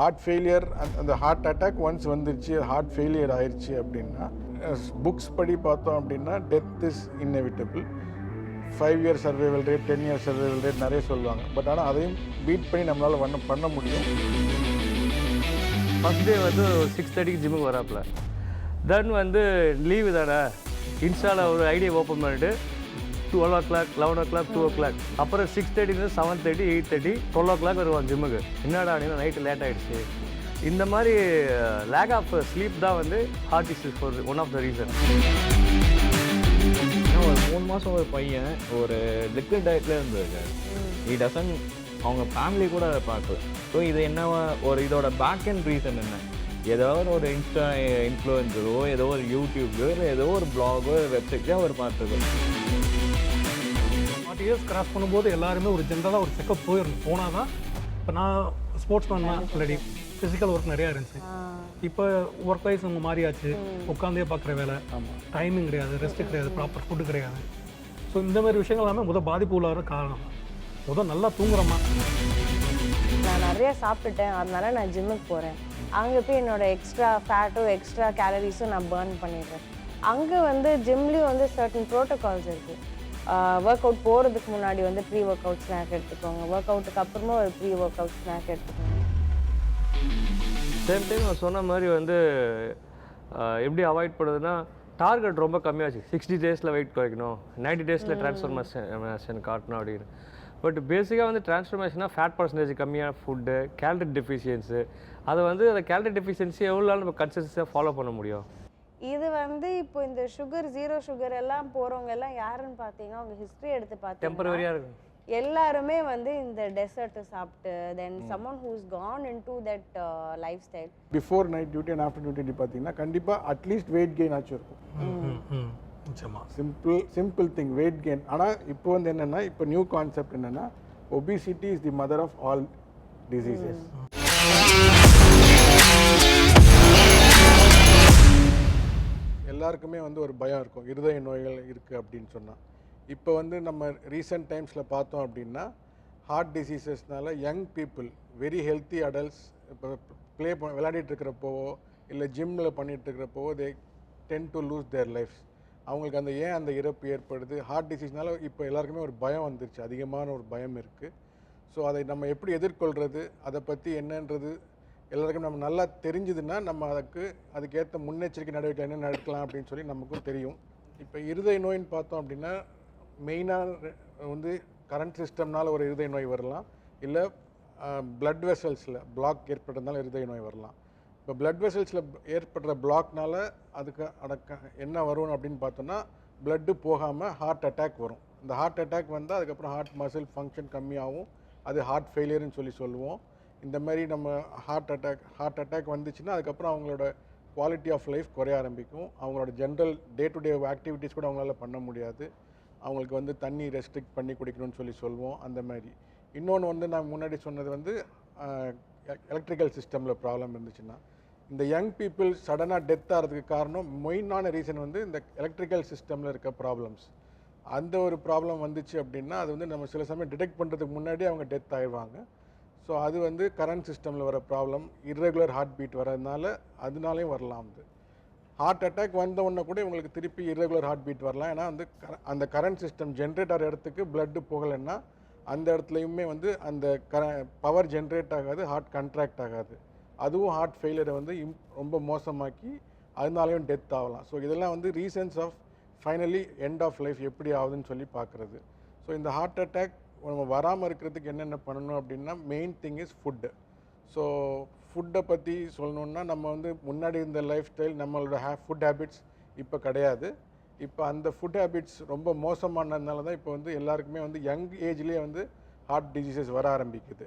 Heart failure அந்த heart attack once வந்துருச்சு heart failure ஆயிடுச்சு அப்படின்னா புக்ஸ் படி பார்த்தோம் அப்படின்னா death is inevitable. 5 year survival rate 10 year survival rate நிறைய சொல்லுவாங்க. பட் ஆனால் அதையும் பீட் பண்ணி நம்மளால் பண்ண முடியும். ஃபஸ்ட் டே வந்து 6:30க்கு ஜிம்முக்கு வராப்பில். தென் வந்து லீவு தானே இன்ஸ்டாவில் ஒரு ஐடியா ஓப்பன் பண்ணிவிட்டு 12 o'clock 11 o'clock 2 o'clock அப்புறம் 6:30 7:30 8:30 12 o'clock வருவான் ஜிம்முக்கு. என்னடா அப்படின்னா நைட்டு லேட் ஆகிடுச்சு. இந்த மாதிரி லேக் ஆஃப் ஸ்லீப் தான் வந்து heart issues for one of the reason. ஒரு 3 மாதம் ஒரு பையன் ஒரு லிக்விட் டயட்டில் இருந்திருக்காரு. டசன் அவங்க ஃபேமிலி கூட அதை பார்க்கல. ஸோ இது என்ன ஒரு இதோட பேக் அண்ட் ரீசன் என்ன? ஏதோ ஒரு இன்ஸ்டா இன்ஃப்ளூயன்ஸரோ ஏதோ ஒரு யூடியூபோ இல்லை ஏதோ ஒரு பிளாகோ வெப்சைட்டோ அவர் பார்த்துருக்காரு. 40 years கிராஸ் பண்ணும்போது எல்லாருமே ஒரு ஜென்ரலாக ஒரு செக்கப் போனால் தான். இப்போ நான் sports man already physical work நிறையா இருந்துச்சு. இப்போ ஒர்க் வைஸ் நம்ம மாறியாச்சு. உட்காந்தே பார்க்குற வேலை, டைமிங் கிடையாது, ரெஸ்ட்டு கிடையாது, ப்ராப்பர் ஃபுட்டு கிடையாது. ஸோ இந்த மாதிரி விஷயங்கள் எல்லாமே பாதிப்பு உள்ளார காரணம். நல்லா தூங்குறோமா? நான் நிறைய சாப்பிட்டுட்டேன், அதனால நான் ஜிம்முக்கு போகிறேன். அங்கே போய் என்னோட எக்ஸ்ட்ரா ஃபேட்டோ எக்ஸ்ட்ரா கேலரிஸும் நான் பர்ன் பண்ணிடுறேன். அங்கே வந்து ஜிம்லேயும் வந்து சர்டன் ப்ரோட்டோகால்ஸ் இருக்குது. ஒர்க் அவுட் போகிறதுக்கு முன்னாடி வந்து ப்ரீ ஒர்க் அவுட் ஸ்நாக் எடுத்துக்கோங்க, ஒர்க் அவுட்டுக்கு அப்புறமா ஒரு ப்ரீ ஒர்க் அவுட் ஸ்நாக் எடுத்துக்கோங்க. சேம் டைம் நான் சொன்ன மாதிரி வந்து எப்படி அவாய்ட் பண்ணுறதுன்னா டார்கெட் ரொம்ப கம்மியாச்சு. 60 days வெயிட் குறைக்கணும், 90 days ட்ரான்ஸ்ஃபர்மேஷன் காட்டணும் அப்படின்னு. பட் பேசிக்காக வந்து ட்ரான்ஸ்ஃபர்மேஷனாக ஃபேட் பர்சன்டேஜ் கம்மியான ஃபுட்டு, கேலரி டெஃபிஷியன்ஸு, அதை வந்து அந்த கேலரி டெஃபிஷியன்சி எவ்வளோ நாள் நம்ம கன்சிஸ்டன்ஸாக ஃபாலோ பண்ண முடியும்? இது வந்து இப்போ இந்த சுகர் 0 sugar எல்லாம் போகிறவங்க எல்லாம் யாருன்னு பார்த்தீங்கன்னா அவங்க ஹிஸ்ட்ரி எடுத்து பார்த்தீங்கன்னா டெம்பரவரியாக இருக்கும். எல்லாருமே வந்து இந்த டெசர்ட்டு சாப்பிட்டு then someone who's gone into that lifestyle. Before night duty and after duty பார்த்தீங்கன்னா கண்டிப்பாக அட்லீஸ்ட் வெயிட் கெயின் ஆச்சும் இருக்கும். Simple thing weight gain. ஆனால் இப்போ வந்து என்னென்னா இப்போ நியூ கான்செப்ட் என்னென்னா obesity is the mother of all diseases. எல்லாருக்குமே வந்து ஒரு பயம் இருக்கும், இருதய நோய்கள் இருக்குது அப்படின்னு சொன்னால். இப்போ வந்து நம்ம ரீசெண்ட் டைம்ஸில் பார்த்தோம் அப்படின்னா ஹார்ட் டிசீசஸ்னால young people, very healthy adults இப்போ விளையாடிட்டு இருக்கிறப்போவோ இல்லை ஜிம்மில் பண்ணிகிட்டு இருக்கிறப்போவோ they tend to lose their lifes. அவங்களுக்கு அந்த இறப்பு ஏற்படுது. ஹார்ட் டிசீஸ்னால இப்போ எல்லாருக்குமே ஒரு பயம் வந்துருச்சு, அதிகமான ஒரு பயம் இருக்குது. ஸோ அதை நம்ம எப்படி எதிர்கொள்கிறது, அதை பற்றி என்னன்றது எல்லாருக்கும் நம்ம நல்லா தெரிஞ்சுதுன்னா நம்ம அதுக்கேற்ற முன்னெச்சரிக்கை நடவடிக்கை என்ன நடக்கலாம் அப்படின்னு சொல்லி நமக்கும் தெரியும். இப்போ இருதய நோயின்னு பார்த்தோம் அப்படின்னா மெயினாக வந்து கரண்ட் சிஸ்டம்னால ஒரு இருதய நோய் வரலாம், இல்லை பிளட் வெசல்ஸில் பிளாக் ஏற்படுறதுனால இருதய நோய் வரலாம். இப்போ பிளட் வெசல்ஸில் ஏற்படுற பிளாக்னால என்ன வரும் அப்படின்னு பார்த்தோன்னா பிளட்டு போகாமல் ஹார்ட் அட்டாக் வரும். இந்த ஹார்ட் அட்டாக் வந்தால் அதுக்கப்புறம் ஹார்ட் மசில் ஃபங்க்ஷன் கம்மியாகும், அது ஹார்ட் ஃபெயிலியர்னு சொல்லுவோம். இந்த மாதிரி நம்ம ஹார்ட் அட்டாக் வந்துச்சுன்னா அதுக்கப்புறம் அவங்களோட குவாலிட்டி ஆஃப் லைஃப் குறைய ஆரம்பிக்கும். அவங்களோட general day to day activities கூட அவங்களால பண்ண முடியாது. அவங்களுக்கு வந்து தண்ணி ரெஸ்ட்ரிக்ட் பண்ணி குடிக்கணும்னு சொல்லுவோம். அந்த மாதிரி இன்னொன்று வந்து நான் முன்னாடி சொன்னது வந்து எலக்ட்ரிக்கல் சிஸ்டமில் ப்ராப்ளம் இருந்துச்சுன்னா இந்த யங் பீப்புள் சடனாக டெத் ஆகிறதுக்கு காரணம் மெயினான ரீசன் வந்து இந்த எலக்ட்ரிக்கல் சிஸ்டமில் இருக்க ப்ராப்ளம்ஸ். அந்த ஒரு ப்ராப்ளம் வந்துச்சு அப்படின்னா அது வந்து நம்ம சில சமயம் டிடெக்ட் பண்ணுறதுக்கு முன்னாடி அவங்க டெத் ஆயிடுவாங்க. ஸோ அது வந்து கரண்ட் சிஸ்டமில் வர ப்ராப்ளம், இர்ரெகுலர் ஹார்ட் பீட் வரதுனால அதனாலையும் வரலாம். வந்து ஹார்ட் அட்டாக் வந்த உடனே கூட இவங்களுக்கு திருப்பி இர்ரெகுலர் ஹார்ட் பீட் வரலாம். ஏன்னா வந்து அந்த கரண்ட் சிஸ்டம் ஜென்ரேட் ஆகிற இடத்துக்கு பிளட்டு போகலைன்னா அந்த இடத்துலையுமே வந்து அந்த பவர் ஜென்ரேட் ஆகாது, ஹார்ட் கண்ட்ராக்ட் ஆகாது. அதுவும் ஹார்ட் ஃபெயிலியரை வந்து ரொம்ப மோசமாக்கி அதனாலையும் டெத் ஆகலாம். ஸோ இதெல்லாம் வந்து reasons of finally end of life எப்படி ஆகுதுன்னு சொல்லி பார்க்குறது. ஸோ இந்த ஹார்ட் அட்டாக் நம்ம வராமல் இருக்கிறதுக்கு என்னென்ன பண்ணணும் அப்படின்னா main thing is food. So ஃபுட்டை பற்றி சொல்லணுன்னா நம்ம வந்து முன்னாடி இருந்த லைஃப் ஸ்டைல் நம்மளோட ஃபுட் ஹேபிட்ஸ் இப்போ கிடையாது. இப்போ அந்த ஃபுட் ஹேபிட்ஸ் ரொம்ப மோசமானதுனால தான் இப்போ வந்து எல்லாருக்குமே வந்து யங் ஏஜ்லேயே வந்து ஹார்ட் டிசீசஸ் வர ஆரம்பிக்குது.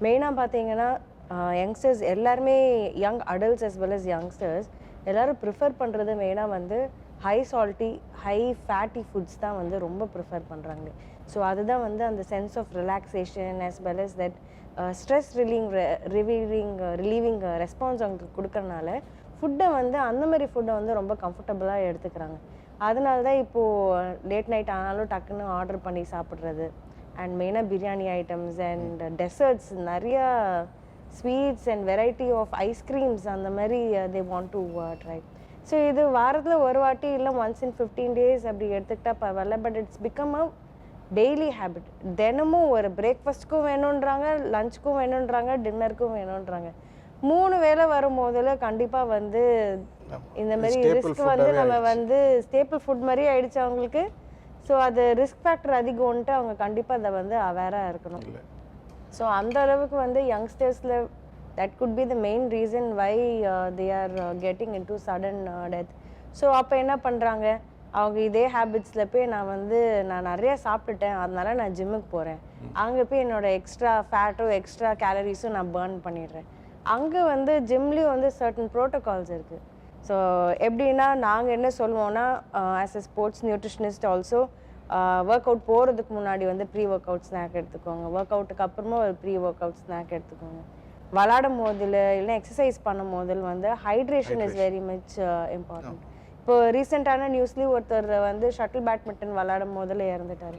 மெயினாக பார்த்தீங்கன்னா யங்ஸ்டர்ஸ் எல்லாருமே, young adults as well as youngsters எல்லோரும் ப்ரிஃபர் பண்ணுறது மெயினாக வந்து high salty high fatty foods தான் வந்து ரொம்ப ப்ரிஃபர் பண்ணுறாங்க. ஸோ அதுதான் வந்து அந்த sense of relaxation as well as that stress relieving response அவங்களுக்கு கொடுக்கறனால ஃபுட்டை வந்து அந்த மாதிரி ஃபுட்டை வந்து ரொம்ப கம்ஃபர்டபுளாக எடுத்துக்கிறாங்க. அதனால தான் இப்போது லேட் நைட் ஆனாலும் டக்குன்னு ஆர்டர் பண்ணி சாப்பிட்றது அண்ட் மெயினாக பிரியாணி ஐட்டம்ஸ் அண்ட் டெசர்ட்ஸ் நிறையா sweets and variety of ice creams அந்த மாதிரி they want to try. So இது வாரத்தில் ஒரு வாட்டி இல்லை ஒன்ஸ் இன் 15 days அப்படி எடுத்துக்கிட்டா பரவாயில்ல. But it's become a daily habit. தினமும் ஒரு பிரேக்ஃபாஸ்ட்டுக்கும் வேணுன்றாங்க, லஞ்சுக்கும் வேணுன்றாங்க, டின்னருக்கும் வேணுன்றாங்க. 3 வேளை வரும் போதில் கண்டிப்பாக வந்து இந்த மாதிரி ரிஸ்க் வந்து நம்ம வந்து ஸ்டேபிள் ஃபுட் மாதிரி ஆயிடுச்சு அவங்களுக்கு. ஸோ அது ரிஸ்க் ஃபேக்டர் அதிகம்ன்ட்டு அவங்க கண்டிப்பாக அதை வந்து அவேராக இருக்கணும். ஸோ அந்த அளவுக்கு வந்து யங்ஸ்டர்ஸில் that could be the main reason why they are getting into sudden death. So அப்போ என்ன பண்ணுறாங்க, அவங்க இதே ஹேபிட்ஸில் போய் நான் நிறைய சாப்பிட்டுட்டேன் அதனால நான் ஜிம்முக்கு போகிறேன், அங்கே போய் என்னோட எக்ஸ்ட்ரா ஃபேட்டும் எக்ஸ்ட்ரா கேலரிஸும் நான் பர்ன் பண்ணிடுறேன். அங்கே வந்து ஜிம்லேயும் வந்து சர்டன் ப்ரோட்டோகால்ஸ் இருக்குது. ஸோ எப்படின்னா நாங்கள் என்ன சொல்லுவோம்னா as a sports nutritionist also work out போகிறதுக்கு முன்னாடி வந்து ப்ரீ ஒர்க் அவுட் ஸ்நாக் எடுத்துக்கோங்க, ஒர்க் அவுட்டுக்கு அப்புறமா ஒரு ப்ரீ ஒர்க் அவுட் ஸ்நாக் எடுத்துக்கோங்க. விளாடும் போதில் இல்லை எக்ஸசைஸ் பண்ணும் போதில் வந்து hydration is very much important. இப்போ ரீசெண்டான நியூஸ்லேயும் ஒருத்தர் வந்து ஷட்டில் பேட்மிண்டன் விளாடும் போதில் இறந்துட்டார்.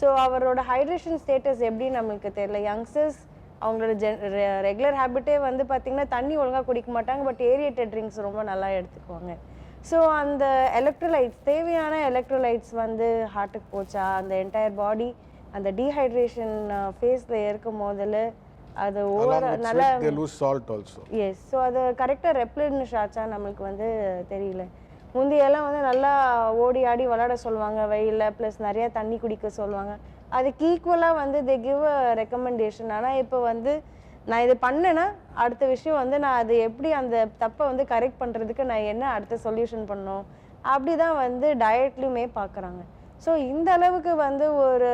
ஸோ அவரோட ஹைட்ரேஷன் ஸ்டேட்டஸ் எப்படி நம்மளுக்கு தெரியல. யங்ஸ்டர்ஸ் அவங்களோட ரெகுலர் ஹேபிட்டே வந்து பார்த்திங்கன்னா தண்ணி ஒழுங்காக குடிக்க மாட்டாங்க, பட் ஏரியேட்டட் ட்ரிங்க்ஸ் ரொம்ப நல்லா எடுத்துக்குவாங்க. ஸோ அந்த எலக்ட்ரோலைட்ஸ் தேவையான எலக்ட்ரோலைட்ஸ் வந்து ஹார்ட்டுக்கு போச்சா, அந்த என்டையர் பாடி அந்த டீஹைட்ரேஷன் ஃபேஸில் இருக்கும் போதில் அது ஓவர் நல்லா எஸ். ஸோ அது கரெக்டாக ரெப்ளனிஷ் ஆச்சா நம்மளுக்கு வந்து தெரியல. முந்தையெல்லாம் வந்து நல்லா ஓடி ஆடி விளாட சொல்லுவாங்க வெயிலில், ப்ளஸ் நிறையா தண்ணி குடிக்க சொல்லுவாங்க. அதுக்கு ஈக்குவலாக வந்து தே கிவ் அ ரெக்கமெண்டேஷன். ஆனால் இப்போ வந்து நான் இது பண்ணேன்னா அடுத்த விஷயம் வந்து நான் அது எப்படி அந்த தப்பை வந்து கரெக்ட் பண்ணுறதுக்கு நான் என்ன அடுத்த சொல்யூஷன் பண்ணணும் அப்படி தான் வந்து டயட்லையுமே பார்க்குறாங்க. ஸோ இந்த அளவுக்கு வந்து ஒரு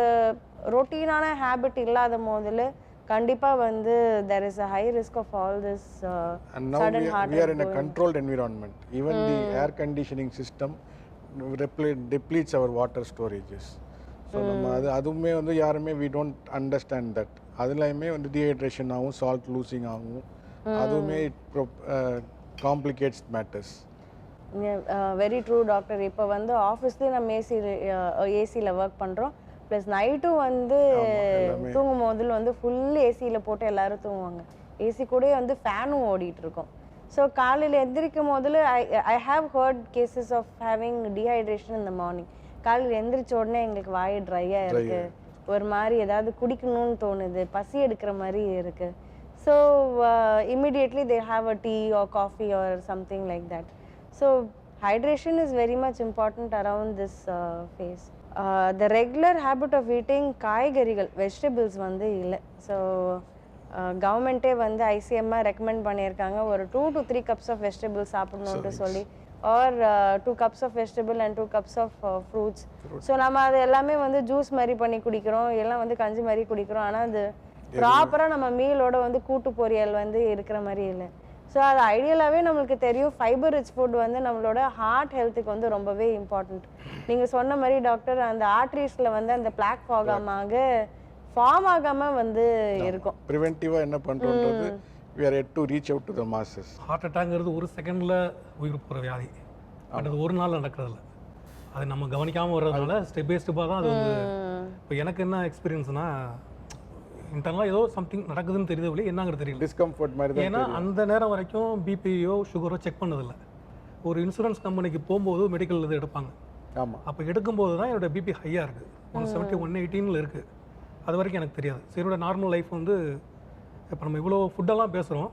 ரொட்டீனான ஹேபிட் இல்லாத போதில் கண்டிப்பாக வந்து there is a high risk of all this sudden heart we are in a controlled environment. Even the air conditioning system depletes our water storages. So நம்ம அதுவுமே வந்து யாருமே we don't understand that. அதுலையுமே வந்து dehydration ஆகும், salt losing ஆகும், அதுவுமே காம்ப்ளிகேட்ஸ் matters. Very true doctor. இப்போ வந்து ஆஃபீஸ்லேயும் நம்ம ஏசியில் ஒர்க் பண்ணுறோம், ப்ளஸ் நைட்டும் வந்து தூங்கும் போதில் வந்து ஃபுல் ஏசியில் போட்டு எல்லோரும் தூங்குவாங்க. ஏசி கூட வந்து ஃபேனும் ஓடிட்டு இருக்கும். ஸோ காலையில் எந்திரிக்கும் போதில் I have heard cases of having dehydration இந்த மார்னிங். காலையில் எந்திரிச்ச உடனே எங்களுக்கு வாய் ட்ரையாக இருக்குது, ஒரு மாதிரி ஏதாவது குடிக்கணும்னு தோணுது, பசி எடுக்கிற மாதிரி இருக்குது. So immediately they have a tea R coffee or something like that. So hydration is very much important around this phase. The regular habit of eating காய்கறிகள் வெஜிடபிள்ஸ் வந்து இல்லை. ஸோ கவர்மெண்ட்டே வந்து ஐசிஎம்மாக ரெக்கமெண்ட் பண்ணியிருக்காங்க ஒரு 2 to 3 cups ஆஃப் வெஜிடபிள்ஸ் சாப்பிடணுன்ட்டு சொல்லி, or 2 cups of vegetable and 2 cups of fruits. So நம்ம அது எல்லாமே வந்து ஜூஸ் மாதிரி பண்ணி குடிக்கிறோம், எல்லாம் வந்து கஞ்சி மாதிரி குடிக்கிறோம். ஆனால் அது ப்ராப்பராக நம்ம மீலோட வந்து கூட்டு பொரியல் வந்து இருக்கிற மாதிரி இல்லை. ஸோ அது ஐடியலாகவே நம்மளுக்கு தெரியும் ஃபைபர் ரிச் ஃபுட் வந்து நம்மளோட ஹார்ட் ஹெல்த்துக்கு வந்து ரொம்பவே இம்பார்ட்டண்ட். நீங்கள் சொன்ன மாதிரி டாக்டர் அந்த ஆர்ட்ரிஸில் வந்து அந்த பிளாக் ஃபார்ம் ஆகாமல் வந்து இருக்கும். ப்ரிவென்டிவாக என்ன பண்ணுறோன்றது we are yet to reach out to the masses. Heart அட்டாக்ங்கிறது ஒரு செகண்டில் உயிர் போகிற வியாதி, பட் அது ஒரு நாள் நடக்கிறதில்ல. அது நம்ம கவனிக்காமல் வர்றதுனால ஸ்டெப் பை ஸ்டெப்பாக தான் அது வந்து. இப்போ எனக்கு என்ன எக்ஸ்பீரியன்ஸ்னால் இன்டர்னலாக ஏதோ சம்திங் நடக்குதுன்னு தெரியுது, என்னங்கிறது தெரியல, டிஸ்கம்ஃபர்ட் மாதிரி தான். ஏன்னா அந்த நேரம் வரைக்கும் பிபியோ சுகரோ செக் பண்ணதில்லை. ஒரு இன்சூரன்ஸ் கம்பெனிக்கு போகும்போது மெடிக்கல் இது எடுப்பாங்க. ஆமாம், அப்போ எடுக்கும்போது தான் என்னோட பிபி ஹையாக இருக்குது, 170 118 இருக்குது. அது வரைக்கும் எனக்கு தெரியாது. சரி, என்னோட நார்மல் லைஃப் வந்து இப்போ நம்ம இவ்வளோ ஃபுட்டெல்லாம் பேசுகிறோம்,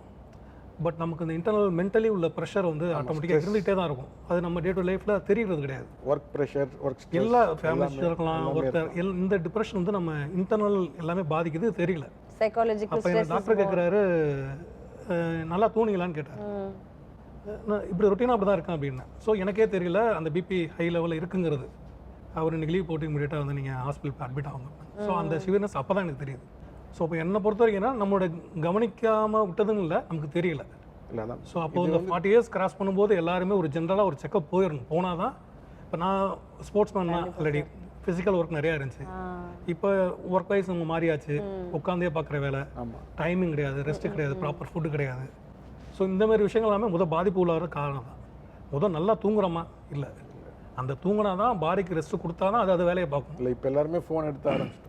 பட் நமக்கு இந்த இன்டர்னல் மென்டலி உள்ள ப்ரெஷர் வந்து ஆட்டோமேட்டிக்காக இருந்துகிட்டே தான் இருக்கும். அது நம்ம டே டு லைஃப்பில் தெரியறது கிடையாது. ஒர்க் ப்ரெஷர், ஒர்க் எல்லா ஃபேமிலிஸ் இருக்கலாம், ஒருத்தர் இந்த டிப்ரெஷன் வந்து நம்ம இன்டர்னல் எல்லாமே பாதிக்குது, தெரியல. சைக்காலஜிக்கல் அப்போ எங்கள் டாக்டர் கேட்குறாரு, நல்லா தூணிங்களான்னு கேட்டார். நான் இப்படி ரொட்டீனாக அப்படி தான் இருக்கேன் அப்படின்னு. ஸோ எனக்கே தெரியல அந்த பிபி ஹை லெவலில் இருக்குங்கிறது. அவர் இன்னைக்கு லீவ் போட்டு இமீடியட்டாக வந்து நீங்கள் ஹாஸ்பிட்டல் அட்மிட் ஆகுங்க. ஸோ அந்த சிவியர்னஸ் அப்போ தான் எனக்கு தெரியுது. ஸோ இப்போ என்னை பொறுத்த வரைக்கும்னா நம்மளோட கவனிக்காமல் விட்டதும் இல்லை, நமக்கு தெரியல. ஸோ அப்போ இந்த 40 years கிராஸ் பண்ணும்போது எல்லாருமே ஒரு ஜென்ரலாக ஒரு செக்கப் போயிடணும். போனால் தான். இப்போ நான் ஸ்போர்ட்ஸ் மேன் தான், ஆல்ரெடி ஃபிசிக்கல் ஒர்க் நிறையா இருந்துச்சு. இப்போ ஒர்க் வைஸ் நம்ம மாறியாச்சு, உட்காந்தே பார்க்குற வேலை, டைமிங் கிடையாது, ரெஸ்ட்டு கிடையாது, ப்ராப்பர் ஃபுட்டு கிடையாது. ஸோ இந்த மாதிரி விஷயங்கள் எல்லாமே பாதிப்பு உள்ளாத காரணம் தான். நல்லா தூங்குறோமா இல்லை, அந்த தூங்கினா தான் பாடிக்கு ரெஸ்ட் கொடுத்தா தான் அது வேலையை பார்க்கும். இல்லை, இப்போ எல்லாருமே ஃபோன் எடுத்து ஆரம்பிச்சிட்டோம்.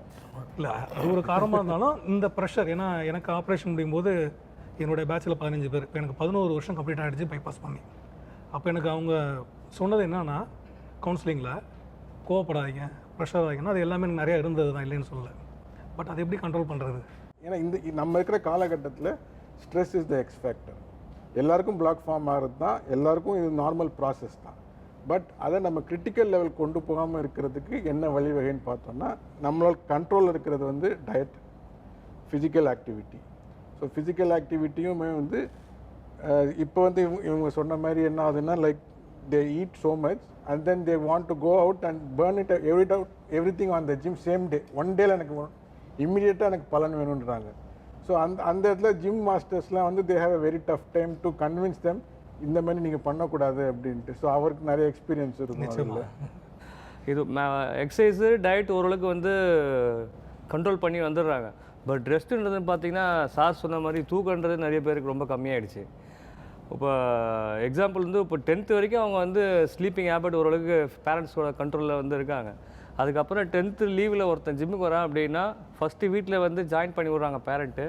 இல்லை, அது ஒரு காரணமாக இருந்தாலும் இந்த ப்ரெஷர். ஏன்னா எனக்கு ஆப்ரேஷன் முடியும் போது என்னுடைய பேட்சில் 15 பேர். இப்போ எனக்கு 11 வருஷம் கம்ப்ளீட் ஆகிடுச்சு பைபாஸ் பண்ணி. அப்போ எனக்கு அவங்க சொன்னது என்னன்னா, கவுன்சிலிங்கில் கோவப்படாதீங்க, ப்ரெஷர் ஆகிங்கன்னா அது எல்லாமே எனக்கு நிறையா இருந்தது தான், இல்லைன்னு சொல்லலை. பட் அதை எப்படி கண்ட்ரோல் பண்ணுறது? ஏன்னா நம்ம இருக்கிற காலகட்டத்தில் stress is the X factor. எல்லாருக்கும் பிளாக் ஃபார்ம் ஆகிறது தான், எல்லாருக்கும் இது நார்மல் ப்ராசஸ் தான். பட் அதை நம்ம கிரிட்டிக்கல் லெவல் கொண்டு போகாமல் இருக்கிறதுக்கு என்ன வழிவகைன்னு பார்த்தோம்னா, நம்மளோட கண்ட்ரோல் இருக்கிறது வந்து diet, physical activity. So physical ஆக்டிவிட்டியுமே வந்து இப்போ வந்து இவங்க சொன்ன மாதிரி என்ன ஆகுதுன்னா, like they eat so much and then they want to go out and burn it everything on the gym same day, one டேல எனக்கு இம்மிடியேட்டாக எனக்கு பலன் வேணுன்றாங்க. ஸோ அந்த இடத்துல ஜிம் மாஸ்டர்ஸ்லாம் வந்து they have a very tough time to convince them இந்த மாதிரி நீங்கள் பண்ணக்கூடாது அப்படின்ட்டு. ஸோ அவருக்கு நிறைய எக்ஸ்பீரியன்ஸ் இருக்கும். இது எக்ஸசைஸு டயட் ஓரளவுக்கு வந்து கண்ட்ரோல் பண்ணி வந்துடுறாங்க. பட் ரெஸ்ட்டுன்றதுன்னு பார்த்தீங்கன்னா சார் சொன்ன மாதிரி தூக்கன்றது நிறைய பேருக்கு ரொம்ப கம்மியாயிடுச்சு. இப்போ எக்ஸாம்பிள் வந்து இப்போ 10th வரைக்கும் அவங்க வந்து ஸ்லீப்பிங் ஹேபிட் ஓரளவுக்கு பேரண்ட்ஸோட கண்ட்ரோலில் வந்து இருக்காங்க. அதுக்கப்புறம் 10th லீவில் ஒருத்தன் ஜிம்முக்கு வரான் அப்படின்னா ஃபஸ்ட்டு வீட்டில் வந்து ஜாயின் பண்ணி விட்றாங்க பேரண்ட்டு.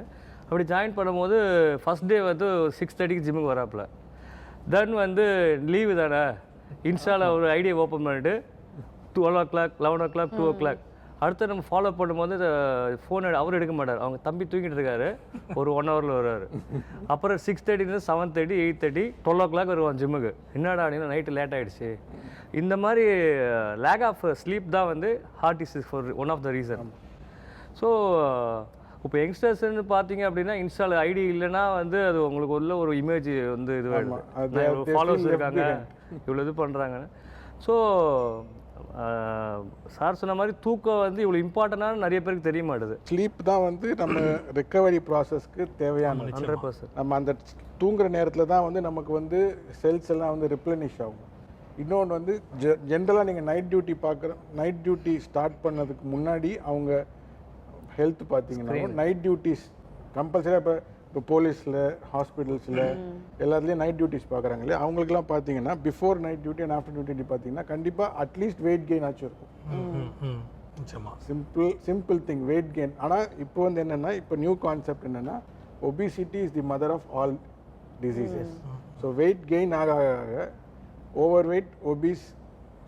அப்படி ஜாயின் பண்ணும்போது ஃபஸ்ட் டே வந்து 6:30க்கு ஜிம்முக்கு வராப்புல. தென் வந்து லீவு தானே, இன்ஸ்டாவில் ஒரு ஐடியா ஓப்பன் பண்ணிட்டு 12 o'clock 11 o'clock 2 o'clock அடுத்து நம்ம ஃபாலோ பண்ணும்போது ஃபோன் அவர் எடுக்க மாட்டார், அவங்க தம்பி தூங்கிட்டு இருக்காரு, ஒரு 1 hourல வருவார். அப்புறம் 6:30 7:30 8:30 12 o'clock வருவான் ஜிம்முக்கு. என்னடா அப்படின்னா நைட்டு லேட் ஆகிடுச்சு. இந்த மாதிரி லேக் ஆஃப் ஸ்லீப் தான் வந்து heart disease for one of the reason. So இப்போ யங்ஸ்டர்ஸ்ன்னு பார்த்தீங்க அப்படின்னா இன்ஸ்டால் ஐடி இல்லைன்னா வந்து அது உங்களுக்கு உள்ள ஒரு இமேஜ் வந்து இது ஃபாலோவர்ஸ் இருக்காங்க, இவ்வளோ இது பண்ணுறாங்கன்னு. ஸோ சார் சொன்ன மாதிரி தூக்கம் வந்து இவ்வளோ இம்பார்ட்டண்டான நிறைய பேருக்கு தெரிய மாட்டுது. ஸ்லீப் தான் வந்து நம்ம ரெக்கவரி ப்ராசஸ்க்கு தேவையான 100%. நம்ம அந்த தூங்குற நேரத்தில் தான் வந்து நமக்கு வந்து செல்ஸ் எல்லாம் வந்து ரிப்ளனிஷ் ஆகும். இன்னொன்று வந்து ஜென்ரலாக நீங்கள் நைட் டியூட்டி ஸ்டார்ட் பண்ணதுக்கு முன்னாடி அவங்க ஹெல்த் பார்த்தீங்கன்னா நைட் டியூட்டிஸ் கம்பல்சரியாக இப்போ போலீஸில் ஹாஸ்பிட்டல்ஸில் எல்லாத்துலேயும் நைட் டியூட்டிஸ் பார்க்குறாங்க இல்லையா, அவங்களுக்குலாம் பார்த்தீங்கன்னா before night duty and after duty பார்த்தீங்கன்னா கண்டிப்பாக அட்லீஸ்ட் வெயிட் கெயின் ஆச்சும் இருக்கும். Simple thing weight gain. ஆனால் இப்போ வந்து என்னென்னா, இப்போ நியூ கான்செப்ட் என்னென்னா, obesity is the mother of all diseases. So weight gain ஆக ஓவர் வெயிட் ஒபீஸ்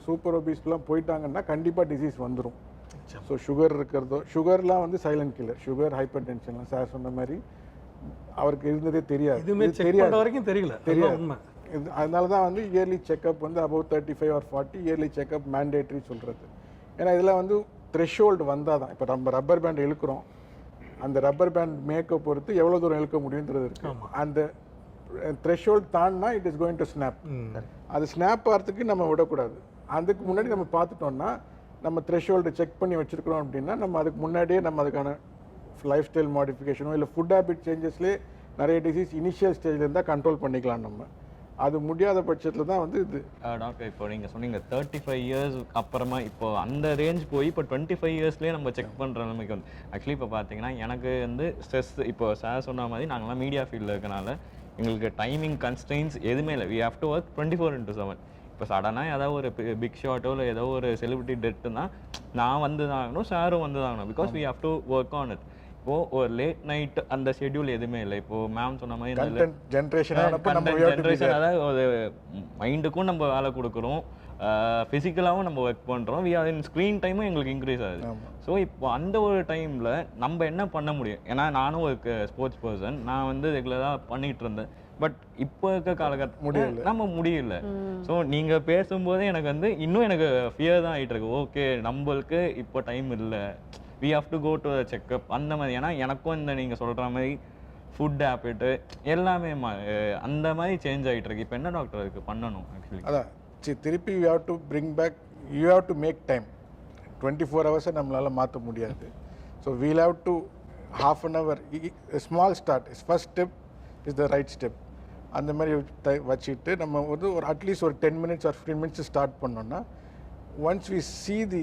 சூப்பர் ஒபீஸ்லாம் போயிட்டாங்கன்னா கண்டிப்பாக டிசீஸ் வந்துடும். ஸோ சுகர் இருக்கிறதோ, சுகர்லாம் வந்து சைலண்ட் கில்லர். சுகர் ஹைப்பர் டென்ஷன்லாம் சார் சொன்ன மாதிரி அவருக்கு இருந்ததே தெரியாது, வரைக்கும் தெரியாது. அதனால தான் வந்து இயர்லி செக்அப் வந்து about 35 or 40 early checkup mandatory சொல்கிறது. ஏன்னா இதெல்லாம் வந்து த்ரெஷ்ஹோல்டு வந்தால் தான். இப்போ நம்ம ரப்பர் பேண்ட் இழுக்கிறோம், அந்த ரப்பர் பேண்ட் மேக்கப் பொறுத்து எவ்வளோ தூரம் இழுக்க முடியுன்றது இருக்குது. அந்த த்ரெஷ்ஹோல்டு தாண்டினா it is going to snap. அது ஸ்னாப் ஆகிறதுக்கு நம்ம விடக்கூடாது. அதுக்கு முன்னாடி நம்ம பார்த்துட்டோம்னா, நம்ம த்ரெஷ்ஹோல்டு செக் பண்ணி வச்சுருக்கிறோம் அப்படின்னா நம்ம அதுக்கு முன்னாடியே நம்ம அதுக்கான லைஃப் ஸ்டைல் மாடிஃபிகேஷனோ இல்லை ஃபுட் ஹேபிட் சேஞ்சஸ்லேயே நிறைய டிசீஸ் இனிஷியல் ஸ்டேஜில் இருந்தால் கண்ட்ரோல் பண்ணிக்கலாம். நம்ம அது முடியாத பட்சத்தில் தான் வந்து இது. டாக்டர் இப்போ நீங்கள் சொன்னீங்க 35 years அப்புறமா இப்போ அந்த ரேஞ்ச் போய் இப்போ 25 yearsலேயே நம்ம செக் பண்ணுற நிலைமைக்கு வந்து ஆக்சுவலி இப்போ பார்த்தீங்கன்னா எனக்கு வந்து ஸ்ட்ரெஸ், இப்போ சார் சொன்ன மாதிரி நாங்கள்லாம் மீடியா ஃபீல்டில் இருக்கனால எங்களுக்கு டைமிங் கன்ஸ்ட்ரெயின்ஸ் எதுவுமே இல்லை. We have to work 24/7. இப்போ சடனாக ஏதாவது ஒரு பிக் ஷாட்டோ இல்லை ஏதோ ஒரு செலிபிரிட்டி டெத்துனா நான் வந்து தான் ஆகணும், சாரும் வந்து தான் ஆகணும். Because we have to work on it. இப்போது ஒரு லேட் நைட் அந்த ஷெட்யூல் எதுவுமே இல்லை. இப்போது மேம் சொன்ன மாதிரி ஜென்ரேஷன் அதாவது ஒரு மைண்டுக்கும் நம்ம வேலை கொடுக்குறோம், ஃபிசிக்கலாகவும் நம்ம ஒர்க் பண்ணுறோம். வி ஆர் இன் ஸ்க்ரீன் டைமும் எங்களுக்கு இன்க்ரீஸ் ஆகுது. ஸோ இப்போ அந்த ஒரு டைமில் நம்ம என்ன பண்ண முடியும்? ஏன்னா நானும் ஒரு ஸ்போர்ட்ஸ் பர்சன், நான் வந்து ரெகுலராக பண்ணிகிட்டு இருந்தேன். பட் இப்போ இருக்க காலகட்டம் நம்ம முடியல. ஸோ நீங்கள் பேசும்போதே எனக்கு வந்து இன்னும் எனக்கு ஃபியர் தான் ஆகிட்டு இருக்கு. ஓகே நம்மளுக்கு இப்போ டைம் இல்லை, we have to go to checkup அந்த மாதிரி. ஏன்னா எனக்கும் இந்த நீங்கள் சொல்கிற மாதிரி ஃபுட் ஹேபிட்டு எல்லாமே அந்த மாதிரி சேஞ்ச் ஆகிட்டு இருக்கு. இப்போ என்ன டாக்டர் அதுக்கு பண்ணணும்? ஆக்சுவலி அதான் திருப்பி you have to bring back, you have to make time. 24 hours நம்மளால் மாற்ற முடியாது. So we'll have to half an hour small start is first step is the right step. அந்த மாதிரி வச்சுட்டு நம்ம வந்து ஒரு அட்லீஸ்ட் ஒரு 10 minutes or 15 minutes ஸ்டார்ட் பண்ணோன்னா ஒன்ஸ் வி சி தி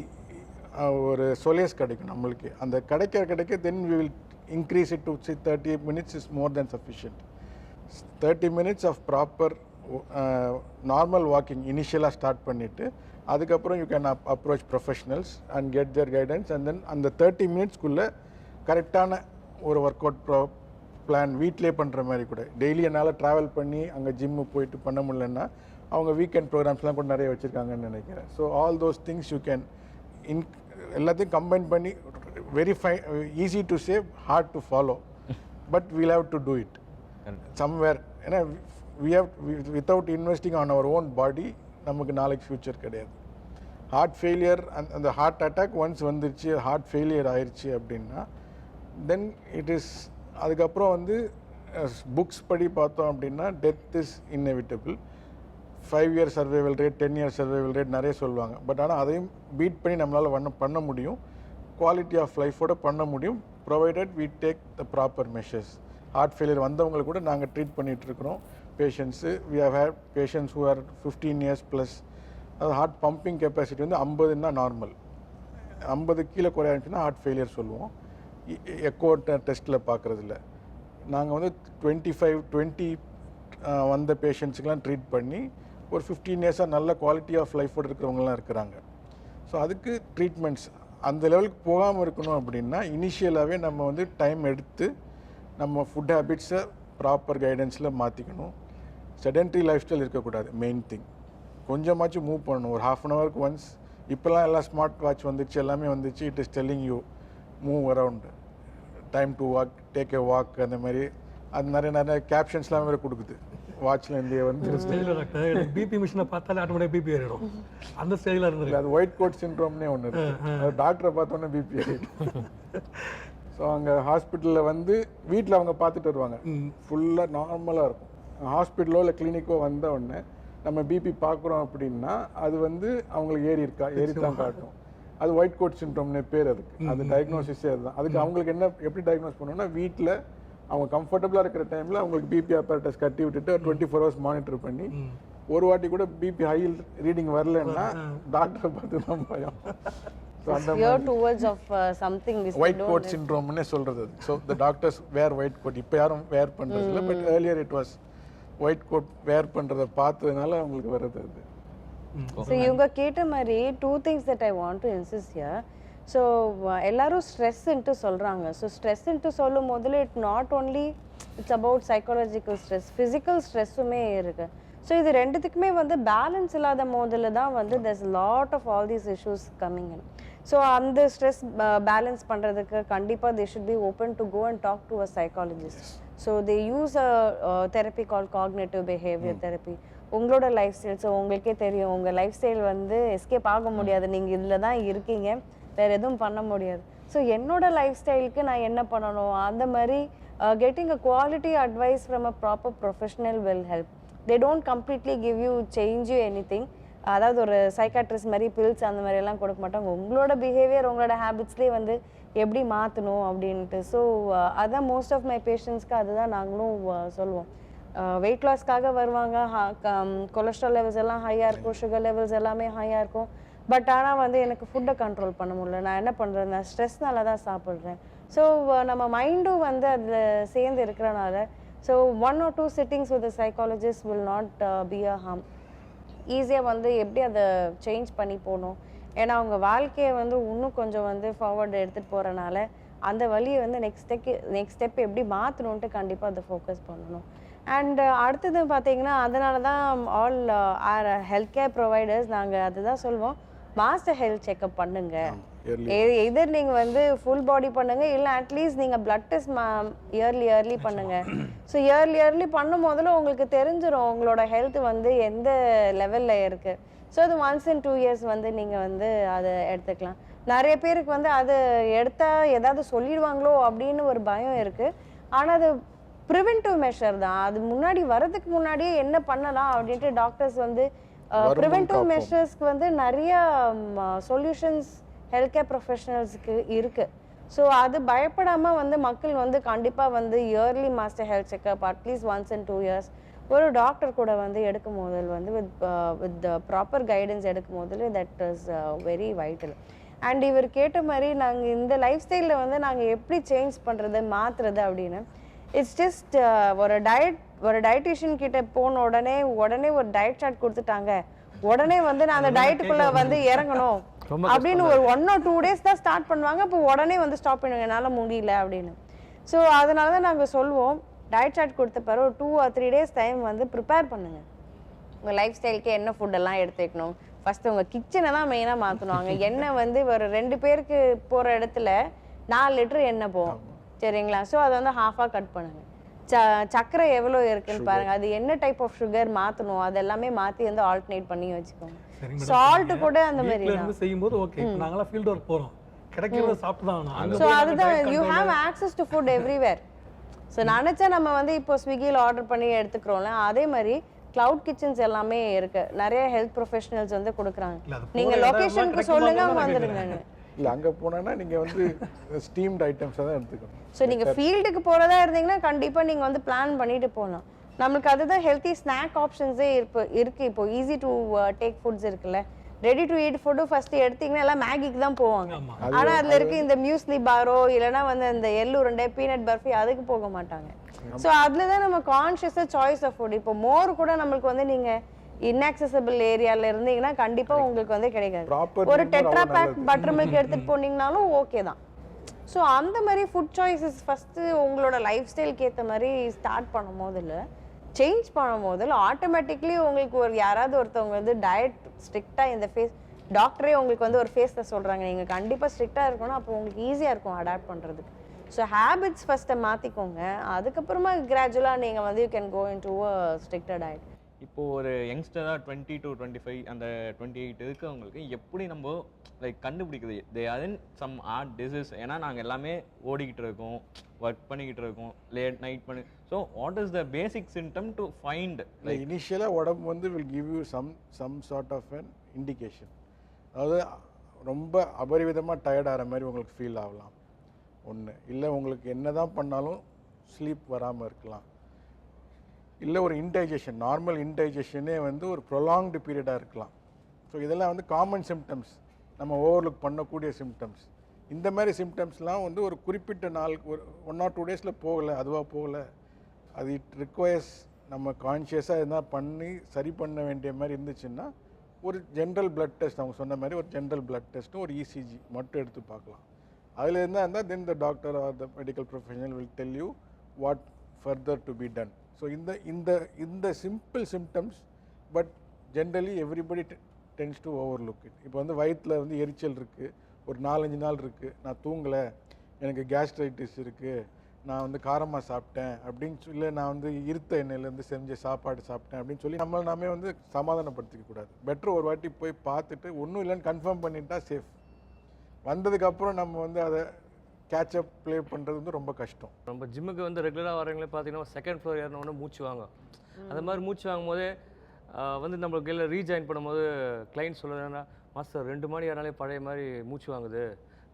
ஒரு சொலேஸ் கிடைக்கும் நம்மளுக்கு. அந்த கிடைக்க then we will increase it to 30 minutes is more than sufficient. 30 minutes of proper normal walking இனிஷியலாக ஸ்டார்ட் பண்ணிவிட்டு அதுக்கப்புறம் you can approach professionals and get their guidance. And then அந்த 30 minutesக்குள்ளே கரெக்டான ஒரு ஒர்க் அவுட் பிளான் வீட்டிலே பண்ணுற மாதிரி கூட டெய்லி என்னால் ட்ராவல் பண்ணி அங்கே ஜிம்மு போயிட்டு பண்ண முடியலன்னா அவங்க வீக்கெண்ட் ப்ரோக்ராம்ஸ்லாம் கூட நிறைய வச்சுருக்காங்கன்னு நினைக்கிறேன். So all those things you can எல்லாத்தையும் கம்பைன் பண்ணி very easy to say, hard to follow, but we'll have to do it somewhere. ஏன்னா without investing on our own body நமக்கு நாளைக்கு ஃப்யூச்சர் கிடையாது. ஹார்ட் ஃபெயிலியர் அந்த ஹார்ட் அட்டாக் ஒன்ஸ் வந்துருச்சு, heart failure ஆயிடுச்சு அப்படின்னா தென் இட் இஸ் அதுக்கப்புறம் வந்து புக்ஸ் படி பார்த்தோம் அப்படின்னா death is inevitable. 5 year survival rate, 10 year survival rate நிறைய சொல்லுவாங்க. பட் ஆனால் அதையும் பீட் பண்ணி நம்மளால் பண்ண முடியும், குவாலிட்டி ஆஃப் லைஃபோட பண்ண முடியும், provided we take the proper measures. Heart failure வந்தவங்களை கூட நாங்கள் ட்ரீட் பண்ணிகிட்ருக்கிறோம் patients. We have had patients who are 15 years plus. அது ஹார்ட் பம்பிங் கெப்பாசிட்டி வந்து 50 நார்மல், 50 கீழே குறையாச்சுன்னா ஹார்ட் ஃபெயிலியர் சொல்லுவோம். எக்கோ டெஸ்ட்டில் பார்க்குறதில்ல. நாங்கள் வந்து 20 வந்த பேஷண்ட்ஸுக்கெலாம் ட்ரீட் பண்ணி ஒரு 15 years நல்ல குவாலிட்டி ஆஃப் லைஃபோடு இருக்கிறவங்களாம் இருக்கிறாங்க. ஸோ அதுக்கு ட்ரீட்மெண்ட்ஸ் அந்த லெவலுக்கு போகாமல் இருக்கணும் அப்படின்னா இனிஷியலாகவே நம்ம வந்து டைம் எடுத்து நம்ம ஃபுட் ஹேபிட்ஸை ப்ராப்பர் கைடன்ஸில் மாற்றிக்கணும். செடென்ட்ரி லைஃப் ஸ்டைல் இருக்கக்கூடாது. மெயின் திங் கொஞ்சமாச்சும் மூவ் பண்ணணும். ஒரு 1/2 hour ஒன்ஸ். இப்போல்லாம் எல்லாம் ஸ்மார்ட் வாட்ச் வந்துச்சு, எல்லாமே வந்துச்சு. It is telling you move around, time to walk, take a walk, அந்த மாதிரி அது நிறைய கேப்ஷன்ஸ்லாம் வேறு கொடுக்குது வாட்ச்ல இருந்தே வந்து. ஸ்டைலில் டாக்டர் பிபி மிஷினை பார்த்தாலே ஆட்டோமேட்டிக் பிபி ஏறிடும். அந்த ஸ்டைலில் இருந்தது. அது ஒயிட் கோட் சிண்ட்ரோம்னே ஒன்று இருக்குது. அது டாக்டரை பார்த்தோன்னே பிபி ஏறிடும். ஸோ அங்கே ஹாஸ்பிட்டலில் வந்து வீட்டில் அவங்க பார்த்துட்டு வருவாங்க, ஃபுல்லாக நார்மலாக இருக்கும். ஹாஸ்பிட்டலோ இல்லை கிளினிக்கோ வந்த உடனே நம்ம பிபி பார்க்குறோம் அப்படின்னா அது வந்து அவங்களுக்கு ஏறி தான் காட்டும். அது ஒயிட் கோட் சிண்ட்ரோம்னு பேர் அதுக்கு. அது டயக்னோசிஸே அதுதான். அதுக்கு அவங்களுக்கு என்ன எப்படி டயக்னோஸ் பண்ணணும்னா வீட்டில் அவங்க கம்ஃபர்டபுளாக இருக்கிற டைமில் அவங்களுக்கு பிபி அப்பரேட்டஸ் கட்டி விட்டுட்டு 24 hours மானிட்டர் பண்ணி ஒரு வாட்டி கூட பிபி ஹை ரீடிங் வரலன்னா டாக்டரை பார்த்து தான் பயம். ஒயிட் கோட் சிண்ட்ரோம்னே சொல்கிறது அது. So the doctors wear white coat. இப்போ யாரும் வேர் பண்ணுறது இல்லை, but earlier it was white coat wear பண்ணுறதை பார்த்ததுனால அவங்களுக்கு வருது அது. ஸோ இவங்க கேட்ட மாதிரி 2 things that I want to insist here. So எல்லாரும் ஸ்ட்ரெஸ்ன்ட்டு சொல்கிறாங்க. ஸோ ஸ்ட்ரெஸ்ன்ட்டு சொல்லும் போதில் not only it's about psychological stress, physical ஸ்ட்ரெஸ்ஸுமே இருக்குது. ஸோ இது ரெண்டுத்துக்குமே வந்து பேலன்ஸ் இல்லாத போதில் தான் வந்து there's a lot of all these issues coming in. So அந்த ஸ்ட்ரெஸ் பேலன்ஸ் பண்ணுறதுக்கு கண்டிப்பாக they should be open to go and talk to a psychologist. So they use a therapy called cognitive behavior therapy. உங்களோட life style, so உங்களுக்கே தெரியும் உங்கள் life style வந்து escape ஆக முடியாது. நீங்கள் இதில் தான் இருக்கீங்க, வேறு எதுவும் பண்ண முடியாது. ஸோ என்னோட லைஃப் ஸ்டைலுக்கு நான் என்ன பண்ணணும், அந்த மாதிரி getting a quality advice from a proper professional will help. They don't completely give you change you anything. அதாவது ஒரு சைக்காட்ரிஸ்ட் மாதிரி பில்ஸ் அந்த மாதிரியெல்லாம் கொடுக்க மாட்டாங்க. உங்களோட பிஹேவியர், உங்களோட ஹேபிட்ஸ்லேயே வந்து எப்படி மாற்றணும் அப்படின்ட்டு. ஸோ அதான் மோஸ்ட் ஆஃப் மை பேஷண்ட்ஸ்க்கு அதுதான் நாங்களும் சொல்லுவோம். வெயிட் லாஸ்க்காக வருவாங்க, கொலஸ்ட்ரால் லெவல்ஸ் எல்லாம் ஹையாக இருக்கும், சுகர் லெவல்ஸ் எல்லாமே ஹையாக இருக்கும். பட் ஆனால் வந்து எனக்கு ஃபுட்டை கண்ட்ரோல் பண்ண முடியல, நான் என்ன பண்ணுறேன், நான் ஸ்ட்ரெஸ்னால தான் சாப்பிட்றேன். ஸோ நம்ம மைண்டும் வந்து அதில் சேர்ந்து இருக்கிறனால so 1 or 2 sittings with a psychologist will not be a harm. ஈஸியாக வந்து எப்படி அதை சேஞ்ச் பண்ணி போகணும், ஏன்னா அவங்க வாழ்க்கையை வந்து இன்னும் கொஞ்சம் வந்து ஃபார்வர்டு எடுத்துகிட்டு போகிறனால அந்த வழியை வந்து நெக்ஸ்ட் ஸ்டெப் எப்படி மாற்றணுன்ட்டு கண்டிப்பாக அதை ஃபோக்கஸ் பண்ணணும். அண்ட் அடுத்தது பார்த்தீங்கன்னா அதனால தான் all our health care providers நாங்கள் அதுதான் சொல்லுவோம், மாஸ்டர் ஹெல்த் செக்அப் பண்ணுங்க. எதர் நீங்கள் வந்து ஃபுல் பாடி பண்ணுங்க, இல்லை அட்லீஸ்ட் நீங்கள் பிளட் டெஸ்ட் இயர்லி பண்ணுங்க. ஸோ இயர்லி பண்ணும் போதில் உங்களுக்கு தெரிஞ்சிடும் உங்களோட ஹெல்த் வந்து எந்த லெவலில் இருக்குது. ஸோ அது once in 2 years வந்து நீங்கள் வந்து அதை எடுத்துக்கலாம். நிறைய பேருக்கு வந்து அது எடுத்தால் ஏதாவது சொல்லிடுவாங்களோ அப்படின்னு ஒரு பயம் இருக்குது. ஆனால் அது ப்ரிவென்டிவ் மெஷர் தான். அது முன்னாடி வரதுக்கு முன்னாடியே என்ன பண்ணலாம் அப்படின்ட்டு டாக்டர்ஸ் வந்து ப்ரிவென்டிவ் மெஷர்ஸ்க்கு வந்து நிறைய சொல்யூஷன்ஸ் ஹெல்த் கேர் ப்ரொஃபஷனல்ஸுக்கு இருக்குது. ஸோ அது பயப்படாமல் வந்து மக்கள் வந்து கண்டிப்பாக வந்து early master health checkup at least once in 2 years ஒரு டாக்டர் கூட வந்து எடுக்கும் போதில் வந்து வித் ப்ராப்பர் கைடன்ஸ் எடுக்கும் போதில் that is very vital. And இவர் கேட்ட மாதிரி நாங்கள் இந்த லைஃப் ஸ்டைலில் வந்து நாங்கள் எப்படி சேஞ்ச் பண்ணுறது மாற்றுறது அப்படின்னு, இட்ஸ் ஜஸ்ட் ஒரு டயட்டிஷியன் கிட்ட போன உடனே ஒரு டயட் சார்ட் கொடுத்துட்டாங்க, உடனே வந்து நான் அந்த டயட்டுக்குள்ளே வந்து இறங்கணும் அப்படின்னு ஒரு 1 or 2 days தான் ஸ்டார்ட் பண்ணுவாங்க. அப்போ உடனே வந்து ஸ்டாப் பண்ணுவாங்க, என்னால் முடியல அப்படின்னு. ஸோ அதனால தான் நாங்கள் சொல்லுவோம் டயட் சார்ட் கொடுத்த பிறகு ஒரு 2 or 3 days டைம் வந்து ப்ரிப்பேர் பண்ணுங்கள். உங்கள் லைஃப் ஸ்டைலுக்கு என்ன ஃபுட்டெல்லாம் எடுத்துக்கணும், ஃபஸ்ட்டு உங்கள் கிச்சனை தான் மெயினாக மாற்றணும். அங்கே எண்ணெய் வந்து ஒரு 2 பேருக்கு போகிற இடத்துல 4 லிட்டர் எண்ணெய் போகும் சரிங்களா. ஸோ அதை வந்து ஹாஃபாக கட் பண்ணுங்கள். சர்க்கரை எவ்வளோ இருக்குன்னு பாருங்கள், அது என்ன டைப் ஆஃப் சுகர் மாற்றணும் அதெல்லாமே மாற்றி வந்து ஆல்டர்னேட் பண்ணி வச்சுக்கோங்க. சால்ட் கூட அந்த மாதிரி வீட்ல இருந்து செய்யும்போது ஓகே, நாங்களாம் ஃபீல்ட் ஒர்க் போகிறோம், கிடைக்கிறத சாப்பிட்டு தான் ஆகணும். அங்க ஸோ போய் அதுதான் you have access to food everywhere. So நினச்சா நம்ம வந்து இப்போ ஸ்விக்கியில் ஆர்டர் பண்ணி எடுத்துக்கிறோம்ல, அதே மாதிரி கிளவுட் கிச்சன்ஸ் எல்லாமே இருக்கு. நிறைய ஹெல்த் ப்ரொஃபஷனல்ஸ் வந்து கொடுக்குறாங்க. இல்ல, அது நீங்க போற லொகேஷனுக்கு இடம்லாம் சொல்லுங்க கிடைக்குமா வந்துடுங்க. இல்லை அங்கே போனோன்னா நீங்கள் வந்து ஸ்டீம்டு ஐட்டம்ஸை தான் எடுத்துக்கணும். ஸோ நீங்க ஃபீல்டுக்கு போறதா இருந்தீங்கன்னா கண்டிப்பா நீங்க வந்து பிளான் பண்ணிட்டு போகலாம். நம்மளுக்கு அதுதான் ஹெல்த்தி ஸ்நாக் ஆப்ஷன்ஸே இருக்கு. இப்போ ஈஸி டு டேக் ஃபுட்ஸ் இருக்குல்ல, ready to eat food first எடுத்தீங்கன்னா எல்லாம் மேகிக்கு தான் போவாங்க. ஆமா. ஆனா அதுல இருக்க இந்த மியூஸ்லி பாரோ இல்லைன்னா வந்து இந்த எள்ளு உருண்டை பீனட் பர்ஃபி அதுக்கு போக மாட்டாங்க. ஸோ அதுல தான் நம்ம கான்ஷியஸா சாய்ஸ் ஆஃப் ஃபுட். இப்போ மோர் கூட நம்மளுக்கு வந்து நீங்க இன்ஆக்சசபிள் ஏரியால இருந்தீங்கன்னா கண்டிப்பா உங்களுக்கு வந்து கிடைக்காது. Proper ஒரு number டெட்ரா அவ்வளவு பேக் நல்லது. பட்டர் மில்க் எடுத்துட்டு போனீங்கனாலும் ஓகே தான். ஸோ அந்த மாதிரி ஃபுட் சாய்ஸஸ் ஃபஸ்ட்டு உங்களோட லைஃப் ஸ்டைலுக்கு ஏற்ற மாதிரி ஸ்டார்ட் பண்ணும் போதில் சேஞ்ச் பண்ணும் போதில் ஆட்டோமேட்டிக்லி உங்களுக்கு ஒரு யாராவது ஒருத்தவங்க வந்து டயட் ஸ்ட்ரிக்டாக இந்த ஃபேஸ் டாக்டரே உங்களுக்கு வந்து ஒரு ஃபேஸில் சொல்கிறாங்க நீங்கள் கண்டிப்பாக ஸ்ட்ரிக்டாக இருக்கணும், அப்போ உங்களுக்கு ஈஸியாக இருக்கும் அடாப்ட் பண்ணுறதுக்கு. ஸோ ஹேபிட்ஸ் ஃபஸ்ட்டை மாற்றிக்கோங்க, அதுக்கப்புறமா கிராஜுவலாக நீங்கள் வந்து you can go into a restricted diet. இப்போ ஒரு யங்ஸ்டராக 20 to 25 அந்த 28 இருக்கவங்களுக்கு எப்படி நம்ம லைக் கண்டுபிடிக்குது தே அதன் சம் ஆர்ட் டிசீஸ்? ஏன்னா நாங்கள் எல்லாமே ஓடிக்கிட்டு இருக்கோம், ஒர்க் பண்ணிக்கிட்டு இருக்கோம், லேட் நைட் பண்ணி. So what is the basic symptom to find? Like இனிஷியலாக உடம்பு வந்து will give you some sort of an indication. அதாவது ரொம்ப அபரிவிதமாக டயர்ட் ஆகிற மாதிரி உங்களுக்கு ஃபீல் ஆகலாம் ஒன்று, இல்லை உங்களுக்கு என்ன தான் பண்ணாலும் ஸ்லீப் வராமல் இருக்கலாம், இல்லை ஒரு இன்டைஜஷன் நார்மல் இன்டைஜஷனே வந்து ஒரு ப்ரொலாங்டு பீரியடாக இருக்கலாம். ஸோ இதெல்லாம் வந்து காமன் சிம்டம்ஸ், நம்ம ஓவர்லுக் பண்ணக்கூடிய சிம்டம்ஸ். இந்த மாதிரி சிம்டம்ஸ்லாம் வந்து ஒரு குறிப்பிட்ட நாளுக்கு ஒரு 1 or 2 டேஸில் போகலை, அதுவாக போகலை, அது இட் ரிக்வயர்ஸ் நம்ம கான்ஷியஸாக எதனா பண்ணி சரி பண்ண வேண்டிய மாதிரி இருந்துச்சுன்னா ஒரு ஜென்ரல் பிளட் டெஸ்ட், அவங்க சொன்ன மாதிரி ஒரு ஜென்ரல் பிளட் டெஸ்ட்டும் ஒரு இசிஜி மட்டும் எடுத்து பார்க்கலாம். அதில் இருந்தால் then the doctor or the medical professional will tell you what further to be done. So இந்த simple symptoms but generally everybody tends to overlook it. இப்போ வந்து வயிற்றில் வந்து எரிச்சல் இருக்குது, ஒரு 4-5 நாள் இருக்குது, நான் தூங்கலை, எனக்கு கேஸ்ட்ரைட்டிஸ் இருக்குது, நான் வந்து காரமாக சாப்பிட்டேன் அப்படின்னு சொல்லி, நான் வந்து இருத்த எண்ணெயிலேருந்து செஞ்ச சாப்பாடு சாப்பிட்டேன் அப்படின்னு சொல்லி நம்மளை நாமே வந்து சமாதானப்படுத்திக்க கூடாது. பெட்டர் ஒரு வாட்டி போய் பார்த்துட்டு ஒன்றும் இல்லைன்னு கன்ஃபார்ம் பண்ணிட்டா சேஃப். வந்ததுக்கப்புறம் நம்ம வந்து அதை கேட்சப் ப்ளே பண்ணுறது வந்து ரொம்ப கஷ்டம். நம்ம ஜிம்முக்கு வந்து ரெகுலராக வரவங்களே பார்த்தீங்கன்னா செகண்ட் ஃப்ளோர் ஏறினோடனே மூச்சு வாங்க. அந்த மாதிரி மூச்சு வாங்கும் போதே வந்து நம்மளுக்கு எல்லாம் ரீஜாயின் பண்ணும்போது கிளைண்ட் சொல்லுறதுன்னா, மாஸ்டர் 2 மணி ஏறினாலே பழைய மாதிரி மூச்சு வாங்குது,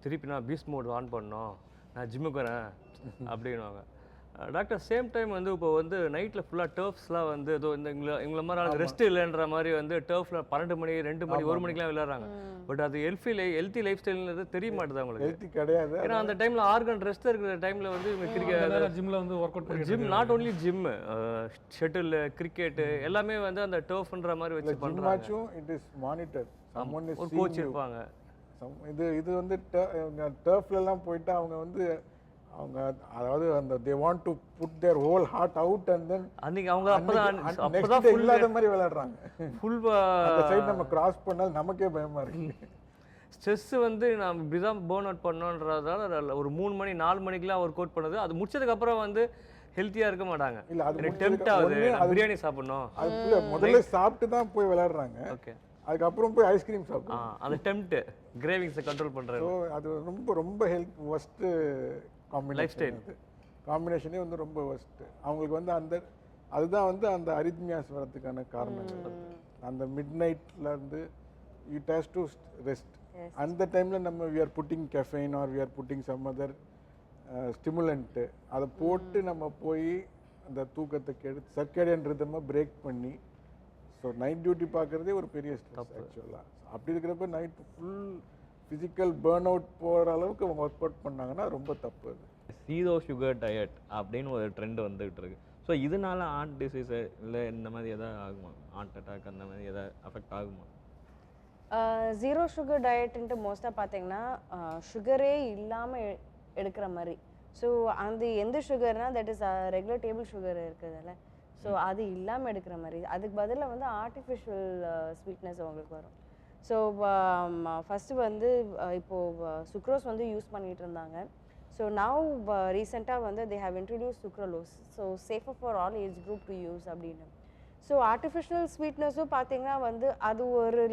திருப்பி நான் பீஸ்ட் மோட் ஆன் பண்ணோம், நான் ஜிம்முக்கு வரேன் அப்படின்வாங்க. டாக்டர் சேம் டைம் வந்து இப்போ வந்து நைட்டில் ஃபுல்லாக டர்ஃப்ஸ்லாம் வந்து ஏதோ இந்த இவங்கள மாதிரி ரெஸ்ட் இல்லைன்ற மாதிரி வந்து டர்ஃபில் 12 மணி 2 மணி 1 மணிக்கெலாம் விளையாடுறாங்க. பட் அது ஹெல்த்தி லைஃப் ஸ்டைல்ன்றது தெரிய மாட்டுது அவங்களுக்கு. ஹெல்த்தி கிடையாது. ஏன்னா அந்த டைமில் ஆர்கன் ரெஸ்ட் இருக்கிற டைமில் வந்து ஜிம்ல வந்து ஒர்க் அவுட் பண்ணி gym not only gym, shuttle, cricket எல்லாமே வந்து அந்த டர்ஃப்ன்ற மாதிரி வச்சு பண்ணுறாங்க. It is monitor, someone is ஒரு கோச் இருப்பாங்க. இது வந்து டர்ஃப்லலாம் போயிட்டு அவங்க வந்து அவங்க அதாவது அந்த they want to put their whole heart out and then அன்னைக்கு அவங்க அப்பதான் இல்லாத மாதிரி விளையாடுறாங்க. ஃபுல் அந்த சைடு நம்ம கிராஸ் பண்ணால் நமக்கே பயமா இருக்கு. ஸ்ட்ரெஸ் வந்து நம்ம இப்படிதான் பேர்ன் அவுட் பண்ணோன்றதால ஒரு 3 மணி 4 மணிக்கெல்லாம் ஒர்க் அவுட் பண்ணது, அது முடிச்சதுக்கு அப்புறம் வந்து ஹெல்த்தியா இருக்க மாட்டாங்க. இல்ல அது எனக்கு டெம்ப்ட் ஆகுது, பிரியாணி சாப்பிடணும், அது முதல்ல சாப்பிட்டு தான் போய் விளையாடுறாங்க. ஓகே, அதுக்கப்புறம் போய் ஐஸ்கிரீம் சாப்பிடுவோம். அந்த டெம்ப்ட் கிரேவிங்ஸை கண்ட்ரோல் பண்றது. ஸோ அது ரொம்ப ரொம்ப ஹெல்த் ஒஸ்ட்டு காம்பினேஷன். காம்பினேஷனே வந்து ரொம்ப ஒஸ்ட்டு. அவங்களுக்கு வந்து அதுதான் வந்து அந்த அரித்மியாஸ் வரதுக்கான காரணங்கள். அந்த மிட் நைட்ல இருந்து இட் ஹேஸ் டு ரெஸ்ட். அந்த டைமில் நம்ம we are putting caffeine or we are putting some other stimulant அதை போட்டு நம்ம போய் அந்த தூக்கத்தை கெடுத்து சர்க்கேடியன் ரிதமை பிரேக் பண்ணி, ஸோ நைட் டியூட்டி பார்க்குறதே ஒரு பெரிய ஸ்ட்ரெஸ் ஆக்சுவலாக. அப்படி இருக்கிறப்ப night full physical burn out போகிற அளவுக்கு அவங்க ஒர்க் அவுட் பண்ணாங்கன்னா ரொம்ப தப்பு. அது ஜீரோ சுகர் டயட் அப்படின்னு ஒரு ட்ரெண்ட் வந்துகிட்டு இருக்கு. ஸோ இதனால ஹார்ட் டிசீஸ் இல்லை இந்த மாதிரி எதாவது ஆகுமா, ஹார்ட் அட்டாக் அந்த மாதிரி எதாவது அஃபெக்ட் ஆகுமா? ஜீரோ சுகர் டயட்டுன்ட்டு மோஸ்ட்டாக பார்த்தீங்கன்னா சுகரே இல்லாமல் எடுக்கிற மாதிரி. ஸோ அந்த எந்த சுகர்னால் that is regular table sugar இருக்குதுல்ல, ஸோ அது இல்லாமல் எடுக்கிற மாதிரி. அதுக்கு பதிலாக வந்து ஆர்டிஃபிஷியல் ஸ்வீட்னஸ் உங்களுக்கு வரும். ஸோ ஃபஸ்ட்டு வந்து இப்போது சுக்ரோஸ் வந்து யூஸ் பண்ணிகிட்டு இருந்தாங்க. ஸோ நவ் ரீசெண்டாக வந்து they have introduce sucralose, so safer for all age group to use அப்படின்னு. ஸோ ஆர்டிஃபிஷியல் ஸ்வீட்னஸும் பார்த்தீங்கன்னா வந்து அது ஒரு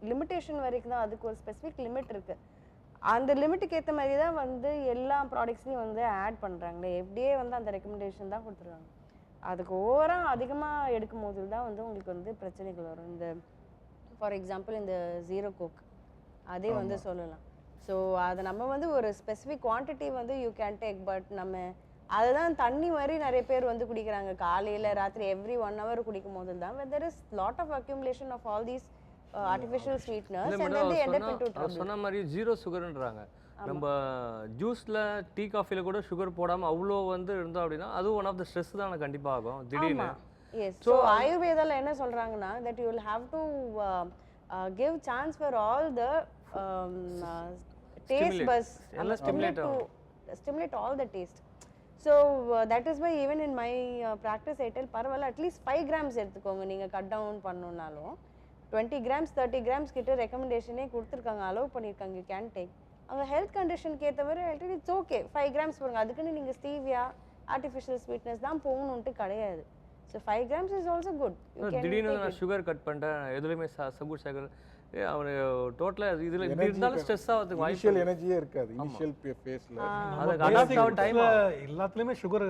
லிமிட்டேஷன் வரைக்கும் தான், அதுக்கு ஒரு ஸ்பெசிஃபிக் லிமிட் இருக்குது. அந்த லிமிட்டுக்கு ஏற்ற மாதிரி தான் வந்து எல்லா ப்ராடக்ட்ஸ்லையும் வந்து ஆட் பண்ணுறாங்களே. எப்படியே வந்து அந்த ரெக்கமெண்டேஷன் தான் கொடுத்துருக்காங்க. அதுக்கு ஓவராக அதிகமாக எடுக்கும் போது தான் வந்து உங்களுக்கு வந்து பிரச்சனைகள் வரும். இந்த ஃபார் எக்ஸாம்பிள் இந்த ஜீரோ கோக் அதே வந்து சொல்லலாம். ஸோ அதை நம்ம வந்து ஒரு ஸ்பெசிஃபிக் குவான்டிட்டி வந்து யூ கேன் டேக், பட் நம்ம அதை தான் தண்ணி மாதிரி நிறைய பேர் வந்து குடிக்கிறாங்க. காலையில் ராத்திரி எவ்ரி 1 hour குடிக்கும் போது தான் there is lot of accumulation of all these artificial sweeteners and then they end up into trouble. சொன்ன மாதிரி ஜீரோ சுகர்ன்றாங்க. நம்ம ஜூஸில் டீ காஃபியில் கூட சுகர் போடாமல் அவ்வளோ வந்து இருந்தோம் அப்படின்னா அது ஒன் ஆஃப் த ஸ்ட்ரெஸ் தான் கண்டிப்பாக ஆகும் திடீர்னு. எஸ். ஸோ ஆயுர்வேதாவில் என்ன சொல்கிறாங்கன்னா that you will have to give chance for all the taste buds stimulate all the taste. So that is why even in my practice I tell பரவாயில்ல at least 5 grams எடுத்துக்கோங்க. நீங்கள் cut down பண்ணணுன்னாலும் 20 grams 30 grams கிட்ட ரெக்கமெண்டேஷனே கொடுத்துருக்காங்க, allow பண்ணியிருக்காங்க, you can take. அவங்க health கண்டிஷனுக்கு ஏற்ற மாதிரி இட்ஸ் ஓகே 5 grams போடுங்க. அதுக்குன்னு நீங்கள் ஸ்டீவியா ஆர்டிஃபிஷியல் ஸ்வீட்னஸ் தான் போகணுன்ட்டு கிடையாது. So 5 grams is also good. திடீர்னு நான் சுகர் கட் பண்ணிட்டேன், எதுலையுமே சபு சகர் அவன் டோட்டலாக இதில் இப்படி இருந்தாலும் ஸ்ட்ரெஸ் ஆகிறதுக்கு இனிஷியல் எனர்ஜியே இருக்காது. இனிஷியல் ஃபேஸில் அதுக்கு அடாப்ட் ஆக டைம் எல்லாத்துலேயுமே சுகர்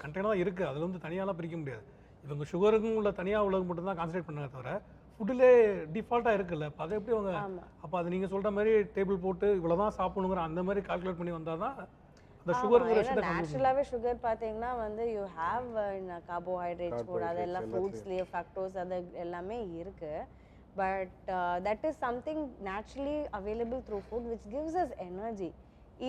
கண்டெய்னர் தான் இருக்குது. அதில் வந்து தனியாலாம் பிரிக்க முடியாது. இவங்க சுகருக்கும் உள்ள தனியாக உள்ளது மட்டும் தான் கான்சன்ட்ரேட் பண்ணாங்க தவிர ஃபுட்டிலே டிஃபால்ட்டாக இருக்குல்ல. அப்போ அதை எப்படி அவங்க அப்போ அது நீங்கள் சொல்கிற மாதிரி டேபிள் போட்டு இவ்வளோ தான் சாப்பிடணுங்கிற அந்த மாதிரி கால்குலேட் பண்ணி வந்தால் தான் அந்த சுகருங்கிற விஷயத்தை நேச்சுரலாகவே சுகர் பார்த்தீங்கன்னா வந்து யூ ஹேவ் கார்போஹைட்ரேட்ஸ் கூட அதெல்லாம் ஃப்ரூட்ஸ்லேயே ஃப்ரக்டோஸ் அது எல்லாமே இருக்குது. But that is something naturally available through food which gives us energy.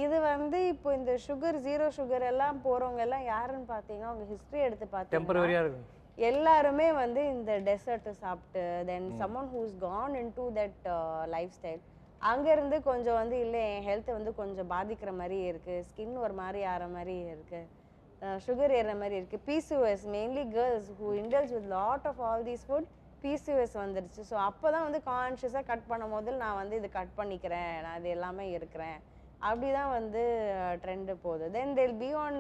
இது வந்து இப்போ இந்த சுகர் ஜீரோ சுகர் எல்லாம் போகிறவங்க எல்லாம் யாருன்னு பார்த்தீங்கன்னா அவங்க ஹிஸ்ட்ரி எடுத்து டெம்பரரியாக பார்த்தீங்கன்னா இருக்கும். எல்லாருமே வந்து இந்த டெசர்ட்டை சாப்பிட்டு then someone who's gone into that lifestyle அங்கேருந்து கொஞ்சம் வந்து இல்லை என் ஹெல்த்தை வந்து கொஞ்சம் பாதிக்கிற மாதிரி இருக்குது, ஸ்கின் ஒரு மாதிரி ஆகிற மாதிரி இருக்குது, சுகர் ஏறுற மாதிரி இருக்குது. PCOS mainly girls who indulge with lot of all these food PCOS வந்துருச்சு. ஸோ அப்போ தான் வந்து கான்ஷியஸாக கட் பண்ணும் போது நான் வந்து இது கட் பண்ணிக்கிறேன், நான் இது எல்லாமே இருக்கிறேன், அப்படி தான் வந்து ட்ரெண்டு போகுது. தென் they'll be on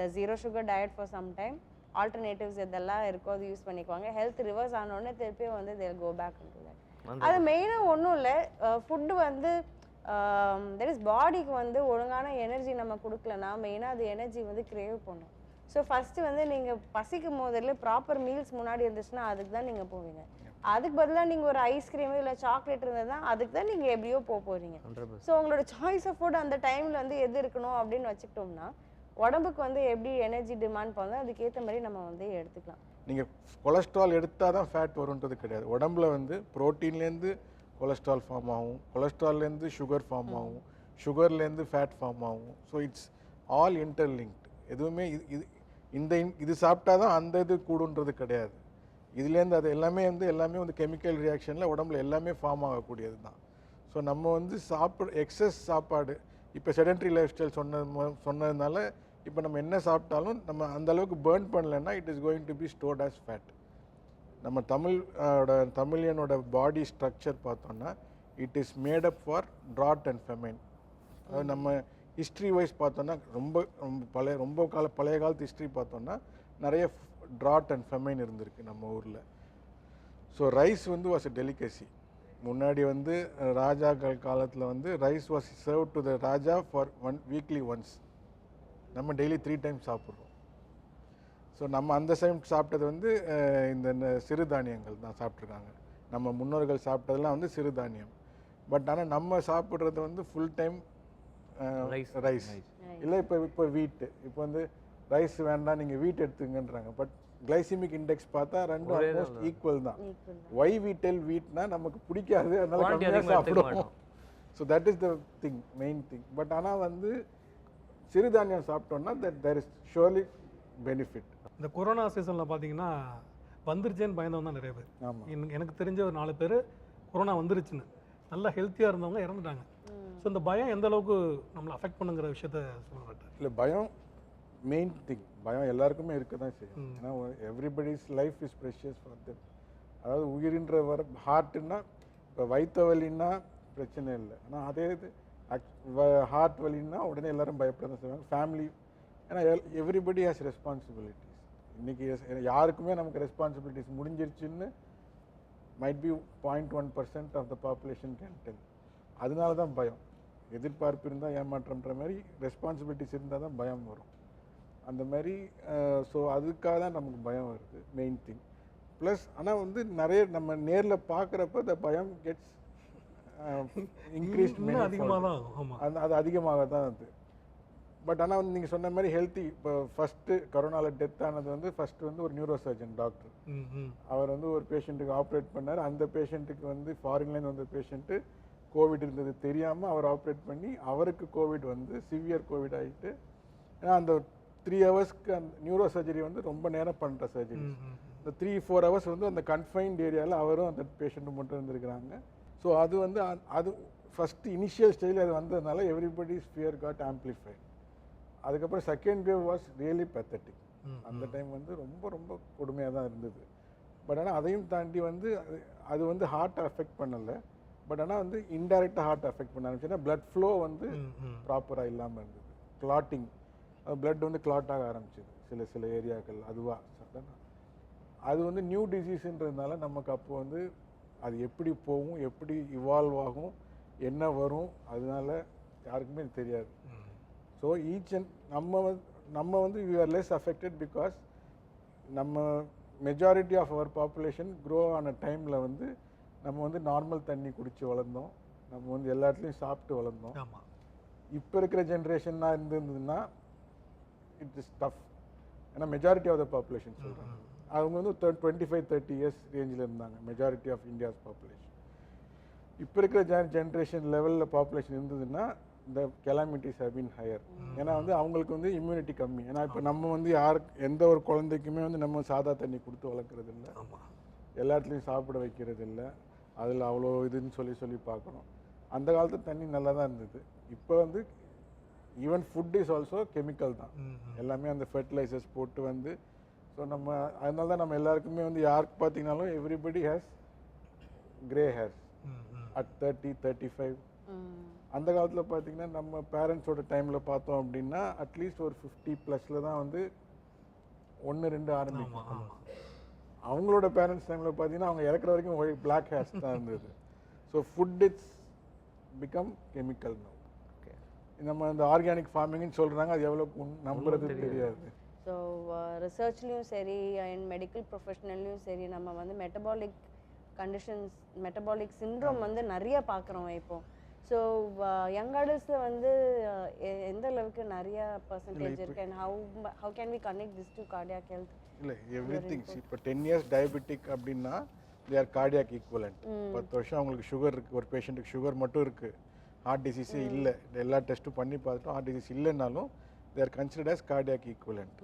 the zero sugar diet for some time. Alternatives இதெல்லாம் இருக்கோ அது யூஸ் பண்ணிக்குவாங்க. ஹெல்த் ரிவர்ஸ் ஆனோடனே திருப்பியும் வந்து they'll go back into that. அது மெயினாக ஒன்றும் இல்லை, ஃபுட்டு வந்து தட் இஸ் பாடிக்கு வந்து ஒழுங்கான எனர்ஜி நம்ம கொடுக்கலன்னா மெயினாக அது எனர்ஜி வந்து கிரேவ் பண்ணும். ஸோ ஃபஸ்ட்டு வந்து நீங்கள் பசிக்கும் போதில் ப்ராப்பர் மீல்ஸ் முன்னாடி இருந்துச்சுன்னா அதுக்கு தான் நீங்கள் போவீங்க. அதுக்கு பதிலாக நீங்கள் ஒரு ஐஸ்கிரீமு இல்லை சாக்லேட் இருந்தது தான் அதுக்கு தான் நீங்கள் எப்படியோ போகிறீங்க. ஸோ உங்களோட சாய்ஸ் ஆஃப் ஃபுட் அந்த டைமில் வந்து எது இருக்கணும் அப்படின்னு வச்சுக்கிட்டோம்னா உடம்புக்கு வந்து எப்படி எனர்ஜி டிமாண்ட் பண்ணோம் அதுக்கேற்ற மாதிரி நம்ம வந்து எடுத்துக்கலாம். நீங்கள் கொலஸ்ட்ரால் எடுத்தால் தான் ஃபேட் வரும்ன்றது கிடையாது. உடம்புல வந்து ப்ரோட்டீன்லேருந்து கொலஸ்ட்ரால் ஃபார்ம் ஆகும், கொலஸ்ட்ரால்லேருந்து சுகர் ஃபார்ம் ஆகும், சுகர்லேருந்து ஃபேட் ஃபார்ம் ஆகும். So it's all interlinked. எதுவுமே இது சாப்பிட்டா தான் அந்த இது கூடுன்றது கிடையாது. இதுலேருந்து அது எல்லாமே வந்து கெமிக்கல் ரியாக்ஷனில் உடம்புல எல்லாமே ஃபார்ம் ஆகக்கூடியது தான். ஸோ நம்ம வந்து எக்ஸஸ் சாப்பாடு இப்போ செடென்ட்ரி லைஃப் ஸ்டைல் சொன்னதுனால இப்போ நம்ம என்ன சாப்பிட்டாலும் நம்ம அந்த அளவுக்கு பேர்ன் பண்ணலைன்னா it is going to be stored as fat. நம்ம தமிழியனோட பாடி ஸ்ட்ரக்சர் பார்த்தோன்னா it is made up for drought and famine. அது நம்ம ஹிஸ்ட்ரி வைஸ் பார்த்தோன்னா பழைய காலத்து ஹிஸ்ட்ரி பார்த்தோன்னா நிறைய ட்ராட் அண்ட் ஃபெமைன் இருந்திருக்கு நம்ம ஊரில். ஸோ ரைஸ் வந்து வாஸ் எ டெலிகசி. முன்னாடி வந்து ராஜாக்கள் காலத்தில் வந்து rice was serve to the Raja for weekly once. நம்ம டெய்லி 3 times சாப்பிட்றோம். ஸோ நம்ம அந்த டைம் சாப்பிட்டது வந்து இந்த சிறுதானியங்கள் தான் சாப்பிட்ருக்காங்க. நம்ம முன்னோர்கள் சாப்பிட்டதெல்லாம் வந்து சிறுதானியம். பட் ஆனால் நம்ம சாப்பிட்றது வந்து ஃபுல் டைம் ரைஸ் இல்லை. இப்போ வீட்டு இப்போ வந்து ரைஸ் வேண்டாம் நீங்கள் வீட் எடுத்துங்கன்றாங்க. பட் கிளைசிமிக் இண்டெக்ஸ் பார்த்தா ரெண்டும் ஆல்மோஸ்ட் ஈக்குவல் தான். ஒய் வி டெல் வீட்னா நமக்கு பிடிக்காது, அதனால கம்மியாக சாப்பிடுவோம். So that is the thing, main thing. But ஆனால் வந்து சிறுதானியம் சாப்பிட்டோம்னா that there is surely benefit. இந்த கொரோனா சீசனில் பார்த்தீங்கன்னா வந்துருச்சேன்னு பயந்தவங்க தான் நிறைய பேர். எனக்கு தெரிஞ்ச ஒரு 4 பேர் கொரோனா வந்துருச்சுன்னு நல்லா ஹெல்த்தியாக இருந்தவங்க இறந்துட்டாங்க. ஸோ ஸோ இந்த பயம் எந்த அளவுக்கு நம்மளை அஃபெக்ட் பண்ணுங்கிற விஷயத்த சொல்லுங்க டாக்டர். இல்லை பயம் மெயின் திங். பயம் எல்லாருக்குமே இருக்க தான் செய்யும். ஏன்னா everybody's life is precious for them. அதாவது உயிரின்ற வர ஹார்ட்டுன்னா இப்போ வயிற்று வலின்னா பிரச்சனை இல்லை. ஆனால் அதே இது ஹார்ட் வலின்னா உடனே எல்லாரும் பயப்பட தான் செய்வாங்க. ஃபேமிலி ஏன்னா எவ்ரிபடி ஹேஸ் ரெஸ்பான்சிபிலிட்டிஸ். இன்றைக்கி யாருக்குமே நமக்கு ரெஸ்பான்சிபிலிட்டிஸ் முடிஞ்சிருச்சுன்னு might be 0.1% of the population can tell. அதனால தான் பயம். எதிர்பார்ப்பு இருந்தால் ஏமாற்றம்ன்ற மாதிரி ரெஸ்பான்சிபிலிட்டிஸ் இருந்தால் தான் பயம் வரும். அந்த மாதிரி ஸோ அதுக்காக தான் நமக்கு பயம் வருது மெயின் திங். ப்ளஸ் ஆனால் வந்து நிறைய நம்ம நேரில் பார்க்குறப்ப த பயம் கெட்ஸ் இன்க்ரீஸ்ட் அதிகமாக தான் ஆகும். ஆமாம், அது அதிகமாக தான் அது. பட் ஆனால் வந்து நீங்கள் சொன்ன மாதிரி ஹெல்த்தி இப்போ ஃபஸ்ட்டு கொரோனாவில் டெத் ஆனது வந்து ஃபஸ்ட்டு வந்து ஒரு நியூரோ சர்ஜன் டாக்டர். அவர் வந்து ஒரு பேஷண்ட்டுக்கு ஆப்ரேட் பண்ணார். அந்த பேஷண்ட்டுக்கு வந்து ஃபாரின்லேருந்து வந்த பேஷண்ட்டு கோவிட் இருந்தது தெரியாமல் அவர் ஆப்ரேட் பண்ணி அவருக்கு கோவிட் வந்து சிவியர் கோவிட் ஆகிட்டு. ஏன்னா அந்த 3 ஹவர்ஸ்க்கு அந்த நியூரோ சர்ஜரி வந்து ரொம்ப நேரம் பண்ணுற சர்ஜரி. இந்த 3-4 ஹவர்ஸ் வந்து அந்த கன்ஃபைன்ட் ஏரியாவில் அவரும் அந்த பேஷண்ட்டும் மட்டும் இருந்திருக்கிறாங்க. ஸோ அது வந்து அது ஃபஸ்ட்டு இனிஷியல் ஸ்டேஜில் அது வந்ததுனால எவ்ரிபடிஸ் ஃபியர் காட் ஆம்ப்ளிஃபைட். அதுக்கப்புறம் second wave was really pathetic. அந்த டைம் வந்து ரொம்ப ரொம்ப கொடுமையாக தான் இருந்தது. பட் ஆனால் அதையும் தாண்டி வந்து அது வந்து ஹார்ட்டை அஃபெக்ட் பண்ணலை. பட் ஆனால் வந்து இன்டைரக்டாக ஹார்ட் அஃபெக்ட் பண்ண ஆரம்பிச்சுன்னா பிளட் ஃப்ளோ வந்து ப்ராப்பராக இல்லாமல் இருந்தது. கிளாட்டிங், பிளட் வந்து கிளாட் ஆக ஆரம்பிச்சிது சில ஏரியாக்கள். அதுவாக சடனாக அது வந்து நியூ டிசீஸுன்றதுனால நமக்கு அப்போ வந்து அது எப்படி போகும், எப்படி இவால்வ் ஆகும், என்ன வரும், அதனால யாருக்குமே தெரியாது. ஸோ ஈச் அண்ட் நம்ம வந்து we are less affected because நம்ம majority of our population grow ஆன டைமில் வந்து நம்ம வந்து நார்மல் தண்ணி குடித்து வளர்ந்தோம். நம்ம வந்து எல்லா இடத்துலையும் சாப்பிட்டு வளர்ந்தோம். இப்போ இருக்கிற ஜென்ரேஷன்னாக இருந்ததுன்னா இட் இஸ் டஃப். ஏன்னா மெஜாரிட்டி ஆஃப் த பாப்புலேஷன் சொல்கிறாங்க. அவங்க வந்து 25-30 இயர்ஸ் ரேஞ்சில் இருந்தாங்க மெஜாரிட்டி ஆஃப் இந்தியாஸ் பாப்புலேஷன். இப்போ இருக்கிற ஜென்ரேஷன் லெவலில் பாப்புலேஷன் இருந்ததுன்னா இந்த கெலாமிட்டிஸ் ஹேவ் பீன் ஹையர். ஏன்னா வந்து அவங்களுக்கு வந்து இம்யூனிட்டி கம்மி. ஏன்னா இப்போ நம்ம வந்து எந்த ஒரு குழந்தைக்குமே வந்து நம்ம சாதா தண்ணி கொடுத்து வளர்க்குறது இல்லை, எல்லா இடத்துலையும் சாப்பிட வைக்கிறது இல்லை. அதில் அவ்வளோ இதுன்னு சொல்லி பார்க்கணும். அந்த காலத்து தண்ணி நல்லா தான் இருந்தது. இப்போ வந்து even food is also chemical தான். எல்லாமே அந்த ஃபெர்டிலைசர்ஸ் போட்டு வந்து ஸோ நம்ம அதனால தான் நம்ம எல்லாருக்குமே வந்து யாருக்கு பார்த்தீங்கன்னாலும் everybody has grey hairs at 30-35. அந்த காலத்தில் பார்த்தீங்கன்னா நம்ம பேரண்ட்ஸோட டைமில் பார்த்தோம் அப்படின்னா அட்லீஸ்ட் ஒரு 50+ தான் வந்து 1-2 ஆரம்பிக்கும். அவங்களோட பேரண்ட்ஸ் டைமில் பார்த்தீங்கன்னா அவங்க இறக்குற வரைக்கும் பிளாக் ஹேர்ஸ் தான் இருந்தது. So food it's become chemical no. நம்ம இந்த ஆர்கானிக் ஃபார்மிங்னு சொல்கிறாங்க, அது எவ்வளோ நம்புறது தெரியாது. ஸோ ரிசர்ச்லேயும் சரி அண்ட் மெடிக்கல் ப்ரொஃபஷனல்லையும் சரி நம்ம வந்து மெட்டபாலிக் கண்டிஷன்ஸ், மெட்டபாலிக் சிண்ட்ரோம் வந்து நிறைய பார்க்குறோம் இப்போ. ஸோ யங் அடல்ட்ஸில் வந்து எந்த அளவுக்கு நிறைய பர்சன்டேஜ் இருக்கு and how can we connect this to cardiac health? இல்லை எவ்ரிதிங். இப்போ 10 இயர்ஸ் டயபெட்டிக் அப்படின்னா தே ஆர் கார்டியாக் ஈக்குவலண்ட். 10 வருஷம் அவங்களுக்கு சுகர் இருக்குது, ஒரு பேஷண்ட்டுக்கு சுகர் மட்டும் இருக்குது, ஹார்ட் டிசீஸே இல்லை, எல்லா டெஸ்ட்டும் பண்ணி பார்த்துட்டோம், ஹார்ட் டிசீஸ் இல்லைன்னாலும் they are considered as cardiac equivalent.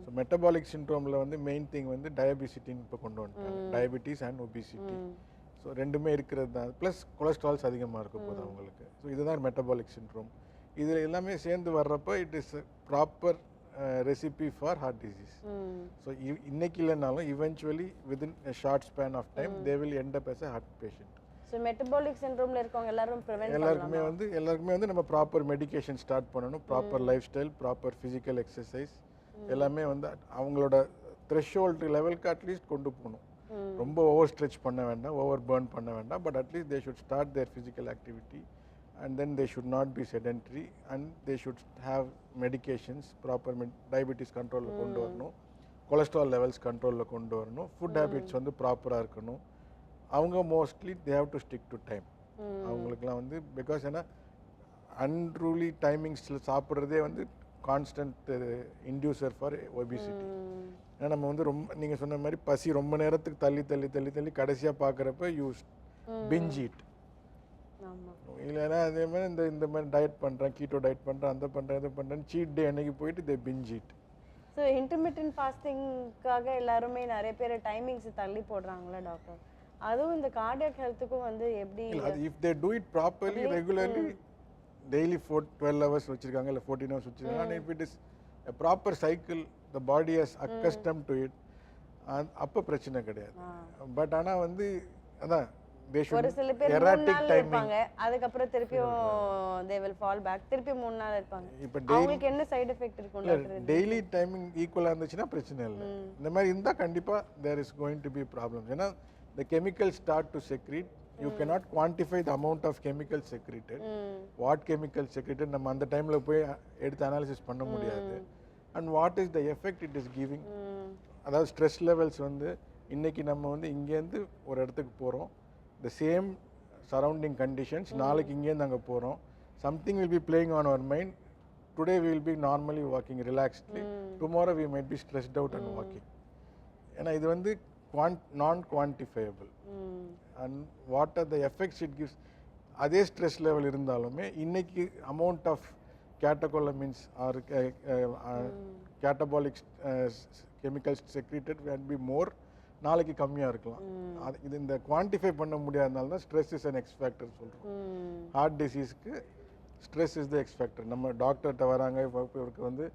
So metabolic syndromeல வந்து மெயின் திங் வந்து டயபிசிட்டின்னு இப்போ கொண்டு வந்துட்டாங்க. Diabetes and obesity. ஸோ ரெண்டுமே இருக்கிறது தான். ப்ளஸ் கொலஸ்ட்ரால்ஸ் அதிகமாக இருக்கும் போது அவங்களுக்கு. ஸோ இதுதான் மெட்டபாலிக் சிண்ட்ரோம். இதில் எல்லாமே சேர்ந்து வர்றப்போ it is proper recipe for heart disease. So இன்னைக்கு இல்லைனாலும் eventually within a short span of time they will end up as a heart patient. So metabolic சிண்ட்ரோமில் இருக்கவங்க எல்லாருக்குமே வந்து நம்ம ப்ராப்பர் மெடிகேஷன் ஸ்டார்ட் பண்ணணும், proper lifestyle, proper physical exercise எல்லாமே வந்து அவங்களோட த்ரெஷ்ஹோல்டு லெவலுக்கு அட்லீஸ்ட் கொண்டு போகணும். ரொம்ப ஓவர் ஸ்ட்ரெச் பண்ண வேண்டாம், ஓவர் பர்ன் பண்ண வேண்டாம். But at least they should start their physical activity and then they should not be sedentary and they should have medications. Proper diabetes கண்ட்ரோலில் கொண்டு வரணும், கொலஸ்ட்ரால் லெவல்ஸ் கண்ட்ரோலில் கொண்டு வரணும், ஃபுட் ஹேபிட்ஸ் வந்து ப்ராப்பராக இருக்கணும். அவங்க mostly they have to stick to time. அவங்களுக்குலாம் வந்து பிகாஸ் ஏன்னா அன்ரூலி டைமிங்ஸில் சாப்பிட்றதே வந்து கான்ஸ்டன்ட் இன்டியூசர் ஃபார் ஒபிசிட்டி. ஏன்னா நம்ம வந்து ரொம்ப நீங்கள் சொன்ன மாதிரி பசி ரொம்ப நேரத்துக்கு தள்ளி கடைசியாக பார்க்குறப்ப யூ பிஞ்ச் இட். இல்லைன்னா அதே மாதிரி இந்த மாதிரி டயட் பண்ணுறேன், கீட்டோ டயட் பண்ணுறேன், அந்த பண்ணுறேன், இதை பண்ணுறேன், சீட் டே அன்னைக்கு போயிட்டு தே பிஞ்ச் இட். ஸோ இன்டர்மிட்டன்ட் ஃபாஸ்டிங்காக எல்லாருமே நிறைய பேர் டைமிங்ஸ் தள்ளி போடுறாங்களா டாக்டர்? அதுவும் இந்த கார்டியாக் ஹெல்த்துக்கும் வந்து எப்படி? If they do it properly regularly daily 12 hours வச்சுருக்காங்க இல்லை 14 hours வச்சுருக்காங்க. And if it is a proper cycle, the body has accustomed to it, அப்போ பிரச்சனை கிடையாது. பட் ஆனால் வந்து அதான் they should ஒரு சில பேர் 3 erratic நாள் timing. இருப்பாங்க, அதுக்கப்புறம் திருப்பியும் they will fall back, திருப்பி 3 நாள் இருப்பாங்க. இப்போ அவங்களுக்கு என்ன சைடு எஃபெக்ட் இருக்கும் டாக்டர்? டெய்லி டைமிங் ஈக்குவலாக இருந்துச்சுன்னா பிரச்சனை இல்லை. இந்த மாதிரி இருந்தால் கண்டிப்பாக there is going to be problems. ஏன்னா the chemicals start to secrete. You cannot quantify the amount of chemicals secreted. What chemicals secreted நம்ம அந்த டைமில் போய் எடுத்து அனாலிசிஸ் பண்ண முடியாது. And what is the effect it is giving. அதாவது stress levels வந்து இன்னைக்கு நம்ம வந்து இங்கேருந்து ஒரு இடத்துக்கு போகிறோம், த சேம் சரௌண்டிங் கண்டிஷன்ஸ், நாளைக்கு இங்கேருந்து அங்கே போகிறோம், something will be playing on our mind. Today we will be normally walking relaxedly, tomorrow we might be stressed out and walking. ஏன்னா இது வந்து non quantifiable. And what are the effects it gives. அதே stress level இருந்தாலுமே இன்னைக்கு amount of catecholamines or catabolic chemicals secreted can be more, நாளைக்கு கம்மியாக இருக்கலாம். அது இது இந்த குவான்டிஃபை பண்ண முடியாதனால தான் stress is an X factor சொல்கிறோம். ஹார்ட் டிசீஸ்க்கு stress is the X factor. நம்ம டாக்டர்கிட்ட வராங்க, இவருக்கு வந்து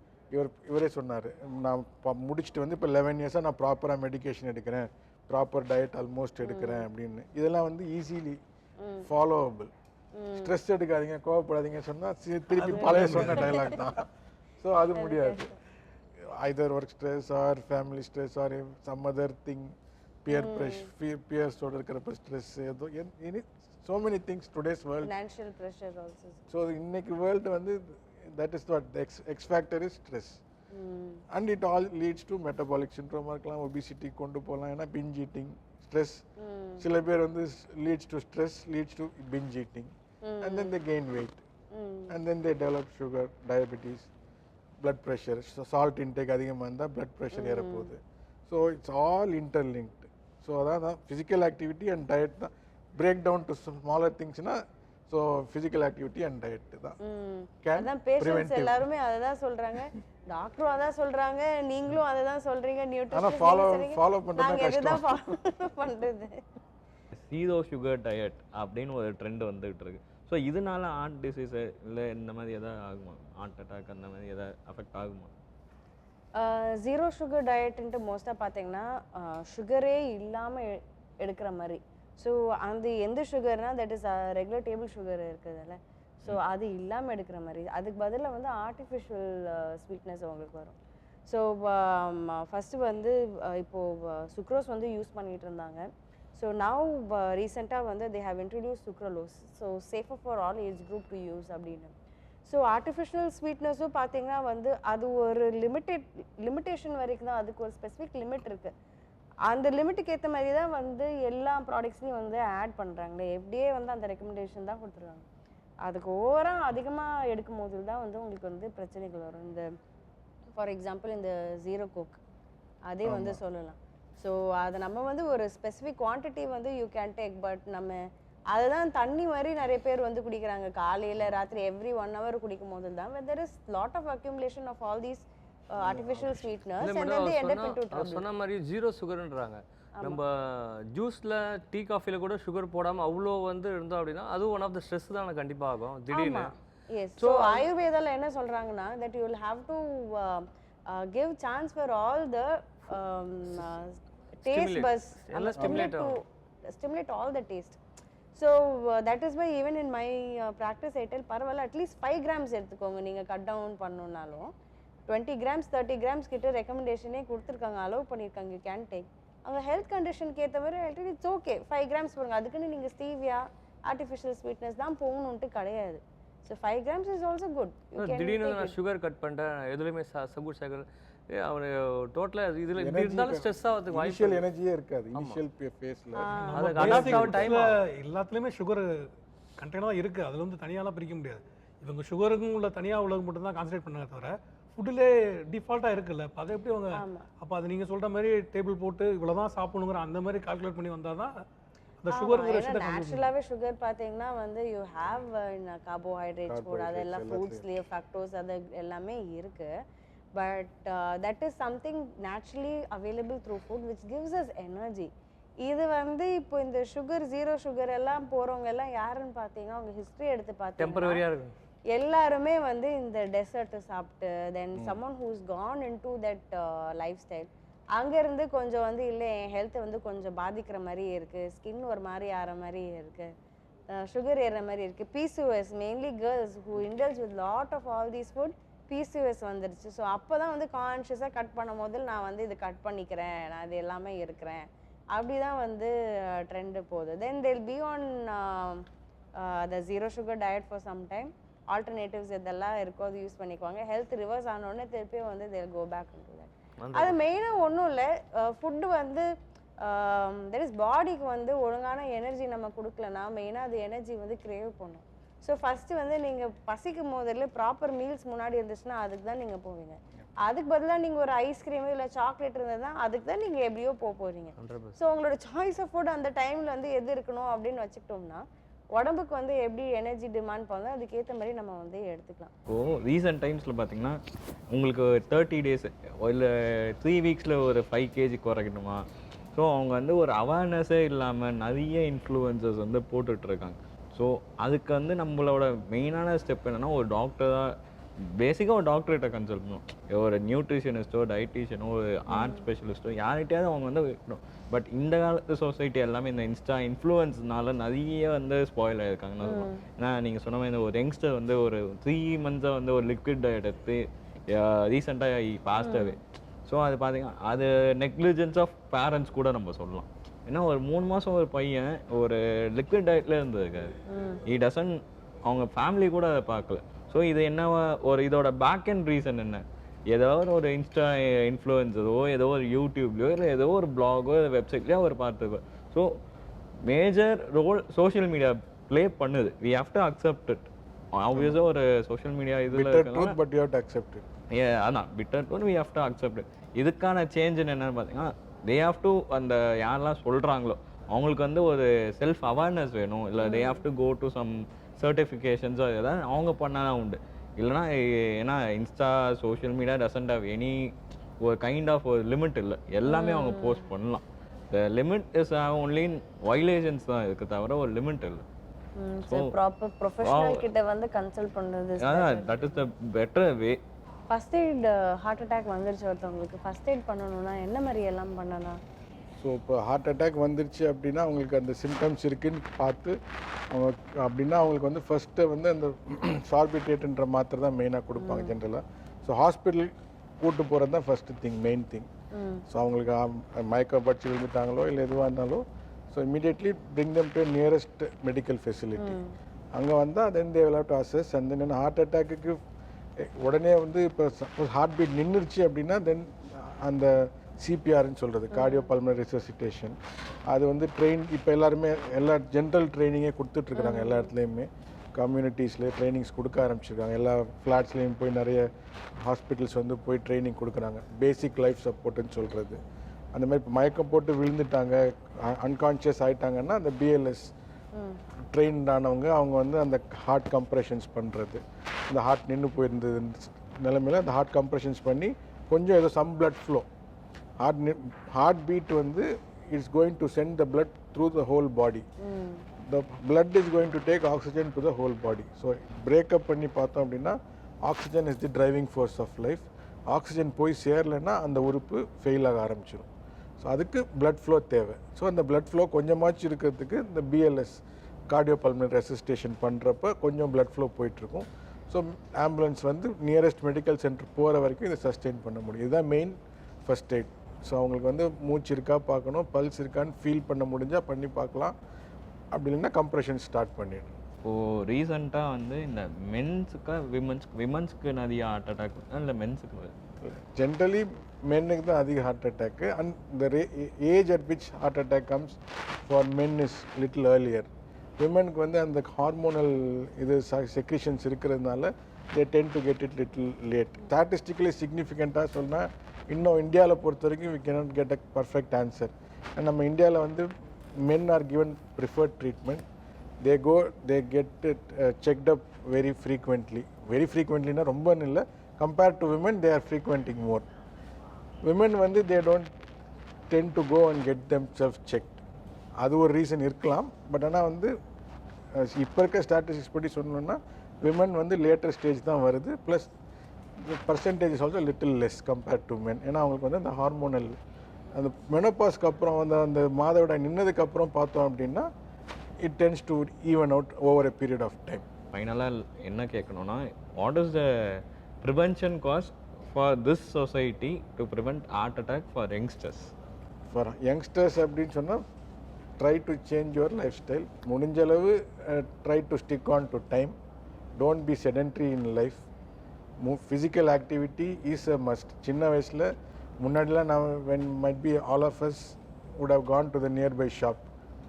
இவரே சொன்னார், நான் முடிச்சுட்டு வந்து இப்போ 11 years நான் ப்ராப்பராக மெடிக்கேஷன் எடுக்கிறேன், ப்ராப்பர் டயட் ஆல்மோஸ்ட் எடுக்கிறேன் அப்படின்னு. இதெல்லாம் வந்து ஈஸிலி ஃபாலோவபிள். ஸ்ட்ரெஸ் எடுக்காதீங்க, கோவப்படாதீங்க சொன்னால் திருப்பி பழைய சொன்ன டைலாக் தான். ஸோ அது முடியாது. Either work stress or family stress or some other thing, peer பியர்ஸோட இருக்கிற ஸ்ட்ரெஸ், ஏதோ so many things today's world. Financial pressure also. So இன்னைக்கு வேர்ல்டு வந்து that is what the X factor is stress. And it all leads to metabolic syndrome இருக்கலாம், obesity கொண்டு போகலாம். ஏன்னா binge eating, stress. சில பேர் வந்து leads to stress, leads to binge eating. And then they gain weight. And then they develop sugar, diabetes, blood pressure. So salt intake அதிகமாக இருந்தால் blood pressure ஏறப்போகுது. So it's all interlinked. So அதான் physical activity and diet தான் break down to smaller things na. So physical activity and diet தான். அதான் patients எல்லாரும் அதை தான் சொல்றாங்க, டாக்டரும் அதான் சொல்றாங்க, நீங்களும் அதை தான் சொல்றீங்க. நியூட்ரிஷன் ஃபாலோ பண்றது கஷ்டம். ஃபாலோ பண்றது ஜீரோ சுகர் டயட் அப்படின்னு ஒரு ட்ரெண்ட் வந்துகிட்டு இருக்கு. ஸோ இதனால ஹார்ட் டிசீஸ் இல்லை இந்த மாதிரி எதாவது ஆகுமா, ஹார்ட் அட்டாக் அந்த மாதிரி எதாவது அஃபெக்ட் ஆகுமா? ஜீரோ சுகர் டயட்டுன்ட்டு மோஸ்ட்டாக பார்த்தீங்கன்னா சுகரே இல்லாமல் எடுக்கிற மாதிரி. ஸோ அந்த எந்த சுகர்னா that is regular table sugar இருக்குதுல்ல, ஸோ அது இல்லாமல் எடுக்கிற மாதிரி. அதுக்கு பதிலாக வந்து ஆர்டிஃபிஷியல் ஸ்வீட்னஸ் உங்களுக்கு வரும். ஸோ ஃபஸ்ட்டு வந்து இப்போது சுக்ரோஸ் வந்து யூஸ் பண்ணிகிட்டு இருந்தாங்க. ஸோ நவ் ரீசெண்டாக வந்து they have introduce sucralose, so safer for all age group to use அப்படின்னு. ஸோ ஆர்டிஃபிஷியல் ஸ்வீட்னஸும் பார்த்தீங்கன்னா வந்து அது ஒரு லிமிட்டேஷன் வரைக்கும் தான், அதுக்கு ஒரு ஸ்பெசிஃபிக் லிமிட் இருக்குது. அந்த லிமிட்டுக்கு ஏற்ற மாதிரி தான் வந்து எல்லா ப்ராடக்ட்ஸ்லையும் வந்து ஆட் பண்ணுறாங்களே. எப்படியே வந்து அந்த ரெக்கமெண்டேஷன் தான் கொடுத்துருக்காங்க. அதுக்கு ஓவராக அதிகமாக எடுக்கும் போது தான் வந்து உங்களுக்கு வந்து பிரச்சனைகள் வரும். இந்த ஃபார் எக்ஸாம்பிள் இந்த ஜீரோ கோக் அதே வந்து சொல்லலாம். ஸோ அதை நம்ம வந்து ஒரு ஸ்பெசிஃபிக் குவான்டிட்டி வந்து யூ கேன் டேக், பட் நம்ம அதை தான் தண்ணி மாதிரி நிறைய பேர் வந்து குடிக்கிறாங்க. காலையில் ராத்திரி எவ்ரி 1 hour குடிக்கும் போது தான் there is lot of accumulation of all these artificial sweeteners and then they end up into trouble. சொன்ன மாதிரி ஜீரோ சுகர்ன்றாங்க. நம்ம ஜூஸ்ல டீ காஃபில கூட சுகர் போடாம அவ்வளோ வந்து இருந்தோம் அப்படின்னா அது ஒன் ஆஃப் த ஸ்ட்ரெஸ் தான் கண்டிப்பாக ஆகும் திடீர்னு. Yes. So ஆயுர்வேதால என்ன சொல்றாங்கன்னா that you will have to give chance for all the taste buds, stimulate all the taste. So that is why even in my practice I tell பரவாயில்ல at least 5 grams எடுத்துக்கோங்க. நீங்கள் cut down பண்ணணுன்னாலும் 20 grams 30 grams கிட்ட ரெக்கமெண்டேஷனே கொடுத்துருக்காங்க, allow பண்ணியிருக்காங்க, you can take. அவங்க health கண்டிஷனுக்கு ஏற்ற மாதிரி இட்ஸ் ஓகே 5 grams போடுங்க. அதுக்குன்னு நீங்கள் ஸ்டீவியா ஆர்டிஃபிஷியல் ஸ்வீட்னஸ் தான் போகணுன்ட்டு கிடையாது. So 5 grams is also good. திடீர்னு நான் சுகர் கட் பண்ணிட்டேன், எதுலையுமே சகுர் சகர் அவனு டோட்டலாக இதில் இப்படி இருந்தாலும் ஸ்ட்ரெஸ் ஆகிறதுக்கு இனிஷியல் எனர்ஜியே இருக்காது. இனிஷியல் ஃபேஸில் அதுக்கு அடாப்ட் ஆக டைம் எல்லாத்துலேயுமே சுகர் கண்டெய்னர் தான் இருக்குது. அதில் வந்து தனியாலாம் பிரிக்க முடியாது. இவங்க சுகருக்கும் உள்ள தனியாக உள்ளது மட்டும் தான் கான்சன்ட்ரேட் பண்ணாங்க தவிர ஃபுட்டிலே டிஃபால்ட்டாக இருக்குல்ல. அப்போ அதை எப்படி அவங்க அப்போ அது நீங்கள் சொல்கிற மாதிரி டேபிள் போட்டு இவ்வளோ தான் சாப்பிடணுங்கிற அந்த மாதிரி கால்குலேட் பண்ணி வந்தால் தான் அந்த சுகர் நேச்சுரலாகவே சுகர் பார்த்தீங்கன்னா வந்து யூ ஹேவ் கார்போஹைட்ரேட்ஸ் ஃபுட், அதெல்லாம் ஃப்ரூட்ஸ்லேயே ஃபேக்டோஸ் அது எல்லாமே இருக்குது. But that is something naturally available through food which gives us energy. இது வந்து இப்போ இந்த சுகர் ஜீரோ சுகர் எல்லாம் போகிறவங்க எல்லாம் யாருன்னு பார்த்தீங்கன்னா அவங்க ஹிஸ்ட்ரி எடுத்து பார்த்தீங்கன்னா டெம்பரரியாக இருக்கும். எல்லாருமே வந்து இந்த டெசர்ட்டு சாப்பிட்டு தென் someone who's gone into that life style அங்கேருந்து கொஞ்சம் வந்து இல்லை என் ஹெல்த்தை வந்து கொஞ்சம் பாதிக்கிற மாதிரி இருக்குது, ஸ்கின் ஒரு மாதிரி ஆகிற மாதிரி இருக்குது, சுகர் ஏறுற மாதிரி இருக்குது, PCOS mainly girls who indulge with lot of all these food PCOS வந்துருச்சு. ஸோ அப்போ தான் வந்து கான்ஷியஸாக கட் பண்ணும் போது நான் வந்து இது கட் பண்ணிக்கிறேன், நான் இது எல்லாமே இருக்கிறேன், அப்படி தான் வந்து ட்ரெண்டு போகுது. தென் they'll be on the zero sugar diet for some time, alternatives இதெல்லாம் இருக்கோ அது யூஸ் பண்ணிக்குவாங்க. ஹெல்த் ரிவர்ஸ் ஆனோடனே திருப்பியும் வந்து they'll go back into that. அது மெயினாக ஒன்றும் இல்லை, ஃபுட்டு வந்து தட் இஸ் பாடிக்கு வந்து ஒழுங்கான எனர்ஜி நம்ம கொடுக்கலன்னா மெயினாக அது எனர்ஜி வந்து கிரேவ் பண்ணும். ஸோ ஃபஸ்ட்டு வந்து நீங்கள் பசிக்கும் போதில் ப்ராப்பர் மீல்ஸ் முன்னாடி இருந்துச்சுன்னா அதுக்கு தான் நீங்கள் போவீங்க. அதுக்கு பதிலாக நீங்கள் ஒரு ஐஸ்கிரீமு இல்லை சாக்லேட் இருந்ததுன்னா அதுக்கு தான் நீங்கள் எப்படியோ போகிறீங்க. ஸோ உங்களோட சாய்ஸ் ஆஃப் ஃபுட் அந்த டைமில் வந்து எது இருக்கணும் அப்படின்னு வச்சுக்கிட்டோம்னா உடம்புக்கு வந்து எப்படி எனர்ஜி டிமாண்ட் பண்ணோ அதுக்கேற்ற மாதிரி நம்ம வந்து எடுத்துக்கலாம். ரீசன்ட் டைம்ஸில் பார்த்தீங்கன்னா உங்களுக்கு 30 days இல்லை 3 weeksல ஒரு 5 kg குறைக்கணுமா? ஸோ அவங்க வந்து ஒரு அவேர்னஸே இல்லாமல் நிறைய இன்ஃப்ளூயன்சர்ஸ் வந்து போட்டுட்ருக்காங்க. ஸோ அதுக்கு வந்து நம்மளோட மெயினான ஸ்டெப் என்னென்னா ஒரு டாக்டராக பேசிக்காக ஒரு டாக்டர்கிட்ட கன்சல்ட் பண்ணணும். ஒரு நியூட்ரிஷனிஸ்ட்டோ டயட்டீஷியனோ ஒரு ஆர்ட் ஸ்பெஷலிஸ்ட்டோ யார்கிட்டயாவது அவங்க வந்து வைக்கணும். பட் இந்த காலத்து சொசைட்டி எல்லாமே இந்த இன்ஃப்ளூயன்ஸ்னால நிறைய வந்து ஸ்பாயில் ஆகிருக்காங்கன்னு சொல்லுவோம். ஏன்னா நீங்கள் சொன்ன மாதிரி ஒரு யங்ஸ்டர் வந்து ஒரு 3 months வந்து ஒரு லிக்விட் டயட் எடுத்து ரீசெண்டாக பாஸ்ட் அவே. ஸோ அது பார்த்தீங்கன்னா அது நெக்லிஜென்ஸ் ஆஃப் பேரண்ட்ஸ் கூட நம்ம சொல்லலாம். ஏன்னா ஒரு 3 மாதம் ஒரு பையன் ஒரு லிக்விட் டயட்டில் இருந்திருக்காரு. டசன் அவங்க ஃபேமிலி கூட அதை பார்க்கல. ஸோ இது என்ன ஒரு இதோட பேக் அண்ட் ரீசன் என்ன? ஏதோ ஒரு இன்ஸ்டா இன்ஃப்ளூயன்ஸரோ ஏதோ ஒரு யூடியூப்லையோ இல்லை ஏதோ ஒரு பிளாகோ வெப்சைட்லையோ அவர் பார்த்துக்கோ. So major role social media play பண்ணுது. We have to accept it. ஆப்வியஸாக ஒரு சோஷியல் மீடியா இதில் but you have to accept it. அதான் bitter truth, we have to accept it. இதுக்கான சேஞ்ச் என்னென்னு பார்த்தீங்கன்னா தே ஹேவ் டு அந்த யாரெல்லாம் சொல்கிறாங்களோ அவங்களுக்கு வந்து ஒரு செல்ஃப் அவேர்னஸ் வேணும். இல்லை they have to go to some சர்டிஃபிகேஷன்ஸோ எதாவது அவங்க பண்ணாதான் உண்டு. இல்லைனா ஏன்னா insta social media doesn't have any ஒரு கைண்ட் ஆஃப் ஒரு லிமிட் இல்லை. எல்லாமே அவங்க போஸ்ட் பண்ணலாம். The limit is only violations தான் இருக்குது தவிர ஒரு லிமிட் இல்லை. ஸோ ப்ராப்பர் ப்ரொஃபஷனல் கிட்ட வந்து கன்சல்ட் பண்ணுறது that is the better way. First aid heart attack வந்துருச்சு ஒருத்தவங்களுக்கு, ஃபர்ஸ்ட் எய்ட் பண்ணணும்னா என்ன மாதிரி எல்லாம் பண்ணலாம்? ஸோ இப்போ ஹார்ட் அட்டாக் வந்துருச்சு அப்படின்னா அவங்களுக்கு அந்த சிம்டம்ஸ் இருக்குன்னு பார்த்து அவங்க அப்படின்னா அவங்களுக்கு வந்து ஃபஸ்ட்டு வந்து அந்த சார்பிட்டேட்ன்ற மாத்திரை தான் மெயினாக கொடுப்பாங்க ஜென்ரலாக. ஸோ ஹாஸ்பிட்டல் கூட்டு போகிறது தான் first thing, main thing. So அவங்களுக்கு மயக்கம் பட்சி விழுந்துட்டாங்களோ இல்லை எதுவாக இருந்தாலும் so immediately bring them to nearest medical facility. அங்கே வந்தால் then they will have to assess. And then heart attack உடனே வந்து இப்போ சப்போஸ் ஹார்ட் பீட் நின்றுச்சு அப்படின்னா தென் அந்த சிபிஆர்ன்னு சொல்கிறது கார்டியோ பல்மனரி ரெசசிட்டேஷன் அது வந்து இப்போ எல்லாருமே எல்லா ஜென்ரல் ட்ரைனிங்கே கொடுத்துட்ருக்குறாங்க. எல்லா இடத்துலையுமே கம்யூனிட்டிஸ்லேயே ட்ரைனிங்ஸ் கொடுக்க ஆரம்பிச்சிருக்காங்க. எல்லா ஃப்ளாட்ஸ்லேயும் போய் நிறைய ஹாஸ்பிட்டல்ஸ் வந்து போய் ட்ரைனிங் கொடுக்குறாங்க. பேசிக் லைஃப் சப்போர்ட்டுன்னு சொல்கிறது. அந்த மாதிரி இப்போ மயக்கம் போட்டு விழுந்துட்டாங்க அன்கான்ஷியஸ் ஆகிட்டாங்கன்னா அந்த பிஎல்எஸ் ட்ரெயின்ட் ஆனவங்க அவங்க வந்து அந்த ஹார்ட் கம்ப்ரெஷன்ஸ் பண்ணுறது. இந்த ஹார்ட் நின்று போயிருந்தது நிலைமையில் அந்த ஹார்ட் கம்ப்ரெஷன்ஸ் பண்ணி கொஞ்சம் ஏதோ some blood flow heart beat வந்து is going to send the blood through the whole body. The blood is going to take oxygen to the whole body. So break up பண்ணி பார்த்தோம் அப்படின்னா oxygen is the driving force of life. Oxygen போய் சேரலைன்னா அந்த உறுப்பு fail ஆக ஆரம்பிச்சிடும். So அதுக்கு blood flow தேவை. ஸோ அந்த blood flow கொஞ்சமாச்சு இருக்கிறதுக்கு இந்த பிஎல்எஸ் கார்டியோ பல்மனரி ரெசிஸ்டேஷன் பண்ணுறப்ப கொஞ்சம் blood flow போயிட்டுருக்கும். ஸோ ஆம்புலன்ஸ் வந்து நியரஸ்ட் மெடிக்கல் சென்டர் போகிற வரைக்கும் இதை சஸ்டெயின் பண்ண முடியும். இதுதான் மெயின் ஃபர்ஸ்ட் எய்ட். ஸோ அவங்களுக்கு வந்து மூச்சு இருக்கா பார்க்கணும், பல்ஸ் இருக்கான்னு ஃபீல் பண்ண முடிஞ்சால் பண்ணி பார்க்கலாம். அப்படி இல்லைன்னா கம்ப்ரெஷன் ஸ்டார்ட் பண்ணிடணும். இப்போது ரீசெண்டாக வந்து இந்த மென்ஸுக்கா விமன்ஸ்க்கு நிறைய ஹார்ட் அட்டாக் இல்லை மென்ஸுக்கு ஜென்ரலி மென்னுக்கு தான் அதிக heart attack. And the age at which heart attack comes for men is little earlier. விமனுக்கு வந்து அந்த ஹார்மோனல் இது செக்ரிஷன்ஸ் இருக்கிறதுனால they tend to get it little late. Statistically சிக்னிஃபிகண்ட்டாக சொன்னால் இன்னும் இந்தியாவில் பொறுத்த வரைக்கும் we cannot get a perfect answer. நம்ம இந்தியாவில் வந்து men are given preferred treatment. They get it checked up very ஃப்ரீக்வெண்ட்லினா ரொம்ப இல்லை. Compared to women they are frequenting more. Women வந்து they don't tend to go and get them self checked. அது ஒரு reason இருக்கலாம். பட் ஆனால் வந்து இப்போ இருக்க ஸ்டாட்டிஸ்டிக்ஸ் படி சொன்னோன்னா விமன் வந்து லேட்டர் ஸ்டேஜ் தான் வருது, plus percentage is also little less compared to men. ஏன்னா அவங்களுக்கு வந்து அந்த ஹார்மோனல் அந்த மெனோபாஸ்க்கு அப்புறம் வந்து அந்த மாதவிடாய் நின்னதுக்கப்புறம் பார்த்தோம் அப்படின்னா it tends to even out over a period of time. ஃபைனலாக என்ன கேட்கணும்னா, what is the prevention cause for this society to prevent heart attack for youngsters? For youngsters அப்படின்னு சொன்னால் try to change your lifestyle. முடிஞ்சளவு try to stick on to time. Don't be sedentary in life. Physical activity is a must. சின்ன வயசில் முன்னாடிலாம் நான் when might be all of us would have gone to the nearby shop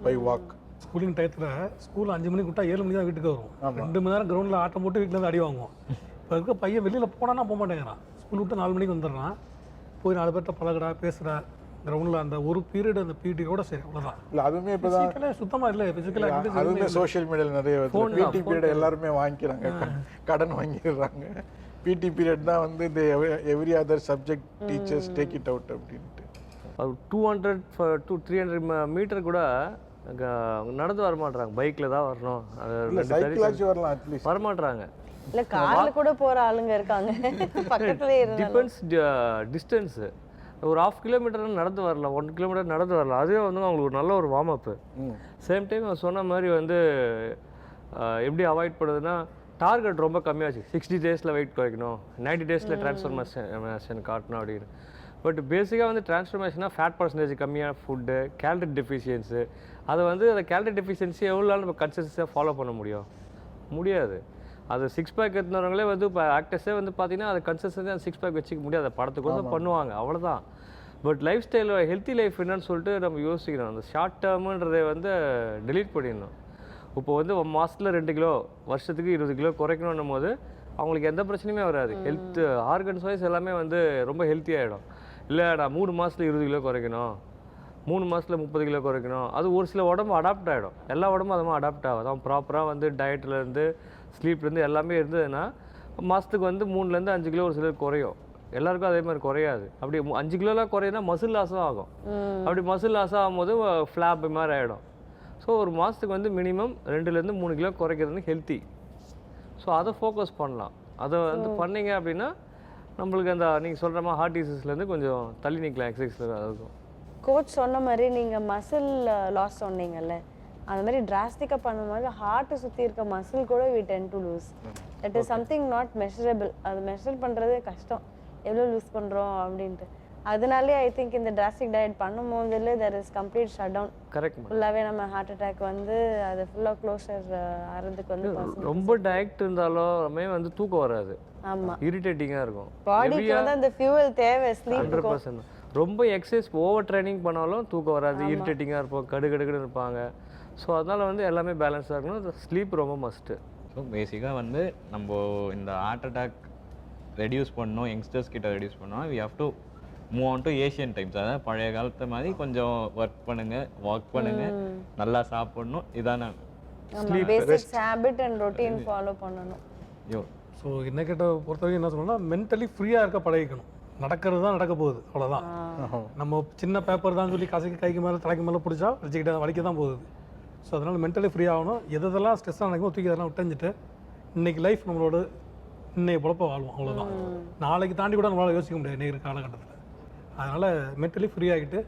by walk. Schooling டயத்தில் school 5 மணிக்கு விட்டா 7 மணி தான் வீட்டுக்கு வரும். 2 மணி நேரம் கிரவுண்டில் ஆட்டம் போட்டு வீட்டில் இருந்து அடி வாங்குவோம். இப்போ இருக்க பையன் வெளியில் போனான்னா போக மாட்டேங்கிறான். ஸ்கூல் விட்டு 4 மணிக்கு வந்துடுறான். போய் 4 பேர்கிட்ட பழகுடா, பேசுகிறா. கிரவுண்டில் அந்த ஒரு பீரியட் அந்த பிடியோட சரி அவ்வளோதான். இல்லை அதுவுமே இப்போ தான் சுத்தமாக இல்லை. ஃபிசிக்கலாக அதுவுமே சோஷியல் மீடியாவில் நிறைய பிடி பீரியட் எல்லாருமே வாங்கிக்கிறாங்க, கடன் வாங்கிடுறாங்க. பிடி பீரியட் தான் வந்து இந்த every other subject teachers take it out அப்படின்ட்டு. 200 to 300 மீட்டர் கூட நடந்து வர மாட்டாங்க, பைக்கில் தான் வரணும். சைக்கிளாச்சும் வரலாம் அட்லீஸ்ட், வரமாட்டாங்க. இல்லை காரில் கூட போகிற ஆளுங்க இருக்காங்க பக்கத்துலேயே இருந்தாலும். Depends distance. ஒரு 1/2 கிலோமீட்டர் நடந்து வரலாம், 1 கிலோமீட்டர் நடந்து வரலாம். அதுவே வந்து அவங்களுக்கு ஒரு நல்ல ஒரு வார்ம் அப்பு. சேம் டைம் அவன் சொன்ன மாதிரி வந்து எப்படி அவாய்ட் பண்ணுறதுன்னா, டார்கெட் ரொம்ப கம்மியாச்சு. 60 டேஸில் வெயிட் குறைக்கணும், 90 டேஸில் ட்ரான்ஸ்ஃபர்மேஷன் காட்டணும் அப்படின்னு. பட் பேசிக்காக வந்து ட்ரான்ஸ்ஃபர்மேஷனாக ஃபேட் பர்சன்டேஜ் கம்மியாக ஃபுட்டு, கேலரி டெஃபிஷியன்ஸு. அதை வந்து அந்த கேலரி டெஃபிஷியன்சி எவ்வளோ நாள் நம்ம கன்சிஸ்டன்ஸாக ஃபாலோ பண்ண முடியாது. அது 6 பேக் எடுத்துனவங்களே வந்து இப்போ ஆக்டர்ஸே வந்து பார்த்தீங்கன்னா அதை கன்சிஸ்டன்ஸாக அந்த 6 பேக் வச்சுக்க முடியாது. படத்துக்கு வந்து பண்ணுவாங்க, அவ்வளோதான். But life style healthy life என்னன்னு சொல்லிட்டு நம்ம யோசிக்கணும். அந்த ஷார்ட் டேர்முன்றதை வந்து டெலீட் பண்ணிடணும். இப்போ வந்து மாதத்தில் 2 கிலோ, வருஷத்துக்கு 20 கிலோ குறைக்கணுன்னும் போது அவங்களுக்கு எந்த பிரச்சனையுமே வராது. ஹெல்த் ஆர்கன்ஸ் வைஸ் எல்லாமே வந்து ரொம்ப ஹெல்த்தி ஆகிடும். இல்லை நான் 3 மாதத்தில் 20 கிலோ குறைக்கணும், 3 மாதத்தில் 30 கிலோ குறைக்கணும், அது ஒரு சில உடம்பு அடாப்ட் ஆகிடும். எல்லா உடம்பும் அது மாதிரி அடாப்ட் ஆகும். அவன் ப்ராப்பராக வந்து டயட்லேருந்து ஸ்லீப்லேருந்து எல்லாமே இருந்ததுன்னா மாதத்துக்கு வந்து 3லேருந்து 5 கிலோ ஒரு சிலர் குறையும். எல்லாருக்கும் அதே மாதிரி குறையாது. அப்படி 5 கிலோலாம் குறையுதுன்னா மசில் லாஸும் ஆகும். அப்படி மசில் லாஸ் ஆகும்போது ஃப்ளாப் மாதிரி ஆகிடும். ஸோ ஒரு மாதத்துக்கு வந்து மினிமம் 2லேருந்து 3 கிலோ குறைக்கிறது ஹெல்த்தி. ஸோ அதை ஃபோக்கஸ் பண்ணலாம். அதை வந்து பண்ணிங்க அப்படின்னா நம்மளுக்கு அந்த நீங்கள் சொல்கிற மாதிரி ஹார்ட் டிசீஸ்லேருந்து கொஞ்சம் தள்ளி நிற்கலாம். எக்ஸசைஸில் இருக்கும். கோச் சொன்ன மாதிரி நீங்கள் மசில் லாஸ் சொன்னீங்கல்ல, அந்த மாதிரி டிராஸ்டிக்காக பண்ணும்போது ஹார்ட்டை சுற்றி இருக்க மசில் கூட we tend to lose. That is something not measurable. அது மெஷர் பண்ணுறது கஷ்டம், எவ்வளோ லூஸ் பண்ணுறோம் அப்படின்ட்டு. அதனாலே ஐ திங்க் இந்த டிராஸ்டிக் டயட் பண்ணும்போதுல there is complete shut down. Correct. ஃபுல்லாகவே நம்ம ஹார்ட் அட்டாக் வந்து அது ஃபுல்லாக க்ளோஸர் ஆகிறதுக்கு வந்து ரொம்ப டயட் இருந்தாலுமே வந்து தூக்கம் வராது. ஆமாம், இரிட்டேட்டிங்காக இருக்கும். பாடிக்கு வந்து அந்த ஃபியூவல் தேவை. ஸ்லீப் 100%. ரொம்ப எக்ஸசைஸ் ஓவர் ட்ரைனிங் பண்ணாலும் தூக்கம் வராது, இரிட்டேட்டிங்காக இருப்போம், கடுகடுன்னு இருப்பாங்க. ஸோ அதனால் வந்து எல்லாமே பேலன்ஸாக இருக்கணும். ஸ்லீப் ரொம்ப மஸ்ட்டு. ஸோ பேசிக்காக வந்து நம்ம இந்த ஹார்ட் அட்டாக் ரெடியூஸ் பண்ணணும், யங்ஸ்டர்ஸ் கிட்ட ரெடியூஸ் பண்ணோம். We have to move on to Asian times. அதாவது பழைய காலத்து மாதிரி கொஞ்சம் ஒர்க் பண்ணுங்கள், வாக் பண்ணுங்கள், நல்லா சாப்பிடணும். இதான basics habit and routine follow பண்ணணும். ஸோ என்ன கேட்ட பொறுத்தவரைக்கும் என்ன சொல்லணும்னா, மென்டலி ஃப்ரீயாக இருக்க பழகிக்கணும். நடக்கிறது தான் நடக்க போகுது, அவ்வளோதான். நம்ம சின்ன பேப்பர் தான் சொல்லி கைக்கு மேலே தலைக்கு மேலே பிடிச்சா வச்சுக்கிட்ட வலிக்க தான் போகுது. ஸோ அதனால் மென்டலி ஃப்ரீ ஆகணும். எதெல்லாம் ஸ்ட்ரெஸ்ஸாக நடக்குமோ தூக்கி அதெல்லாம் விட்டுஞ்சிட்டு இன்றைக்கி லைஃப் நம்மளோட இன்னைக்கு பொழப்ப வாழ்வோம், அவ்வளோதான். நாளைக்கு தாண்டி கூட நம்மளால் யோசிக்க முடியாது இன்றைக்கி காலகட்டத்தில். அதனால் மென்டலி ஃப்ரீ ஆகிட்டு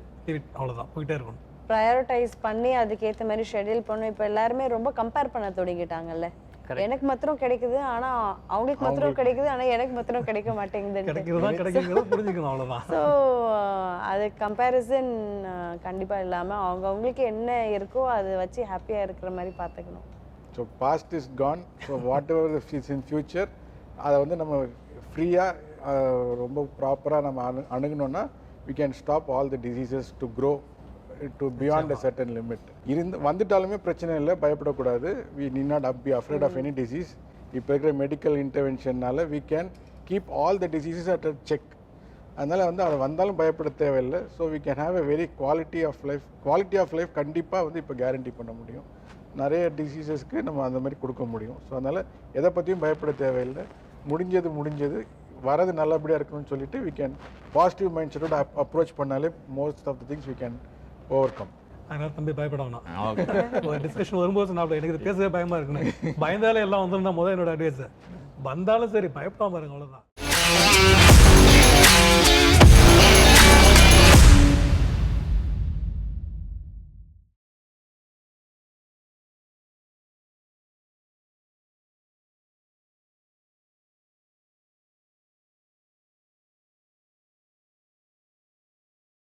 அவ்வளோதான், போயிட்டே இருக்கணும். ப்ரையாரிட்டைஸ் பண்ணி அதுக்கேற்ற மாதிரி ஷெட்யூல் பண்ணணும். இப்போ எல்லாருமே ரொம்ப கம்பேர் பண்ண தொடங்கிட்டாங்கல்ல. எனக்கு மாத்திரம் கிடைக்குது, ஆனால் அவங்களுக்கு மாத்திரம் கிடைக்குது, ஆனால் எனக்கு மாத்திரம் கிடைக்க மாட்டேங்குது. கிடைக்கிறது புரிஞ்சுக்கணும், அவ்வளோதான். ஸோ அது கம்பேரிசன் கண்டிப்பாக இல்லாமல் அவங்களுக்கு என்ன இருக்கோ அதை வச்சு ஹாப்பியாக இருக்கிற மாதிரி பார்த்துக்கணும். So past is gone. So whatever is in future அதை வந்து நம்ம ஃப்ரீயாக ரொம்ப ப்ராப்பராக நம்ம அணுகணும்னா we can stop all the diseases to grow to beyond a certain limit. வந்துட்டாலுமே பிரச்சனை இல்லை, பயப்படக்கூடாது. we need not be afraid of any disease. இப்போ இருக்கிற medical இன்டர்வென்ஷன்னால we can keep all the diseases at a check. அதனால் வந்து அது வந்தாலும் பயப்பட தேவையில்லை. So we can have a very quality of life கண்டிப்பாக வந்து இப்போ கேரண்டி பண்ண முடியும். நிறைய டிசீசஸ்க்கு நம்ம அந்த மாதிரி கொடுக்க முடியும். ஸோ அதனால் எதை பற்றியும் பயப்பட தேவையில்லை. முடிஞ்சது வரது நல்லபடியாக இருக்கணும்னு சொல்லிட்டு we can பாசிட்டிவ் மைண்ட் செட்டோட அப்ரோச் பண்ணாலே most of the things we can overcome. அதனால தம்பி பயப்பட வேணாம். ஓகே. ஒரு டிஸ்கஷன் வரும்போது நான் எனக்கு இது பேசவே பயமா இருக்குன்னு பயந்தாலே எல்லாம் வந்துருந்தா முதல் என்னோட அட்வைஸ். வந்தாலும் சரி பயப்படாம இருங்க, அவ்வளவுதான்.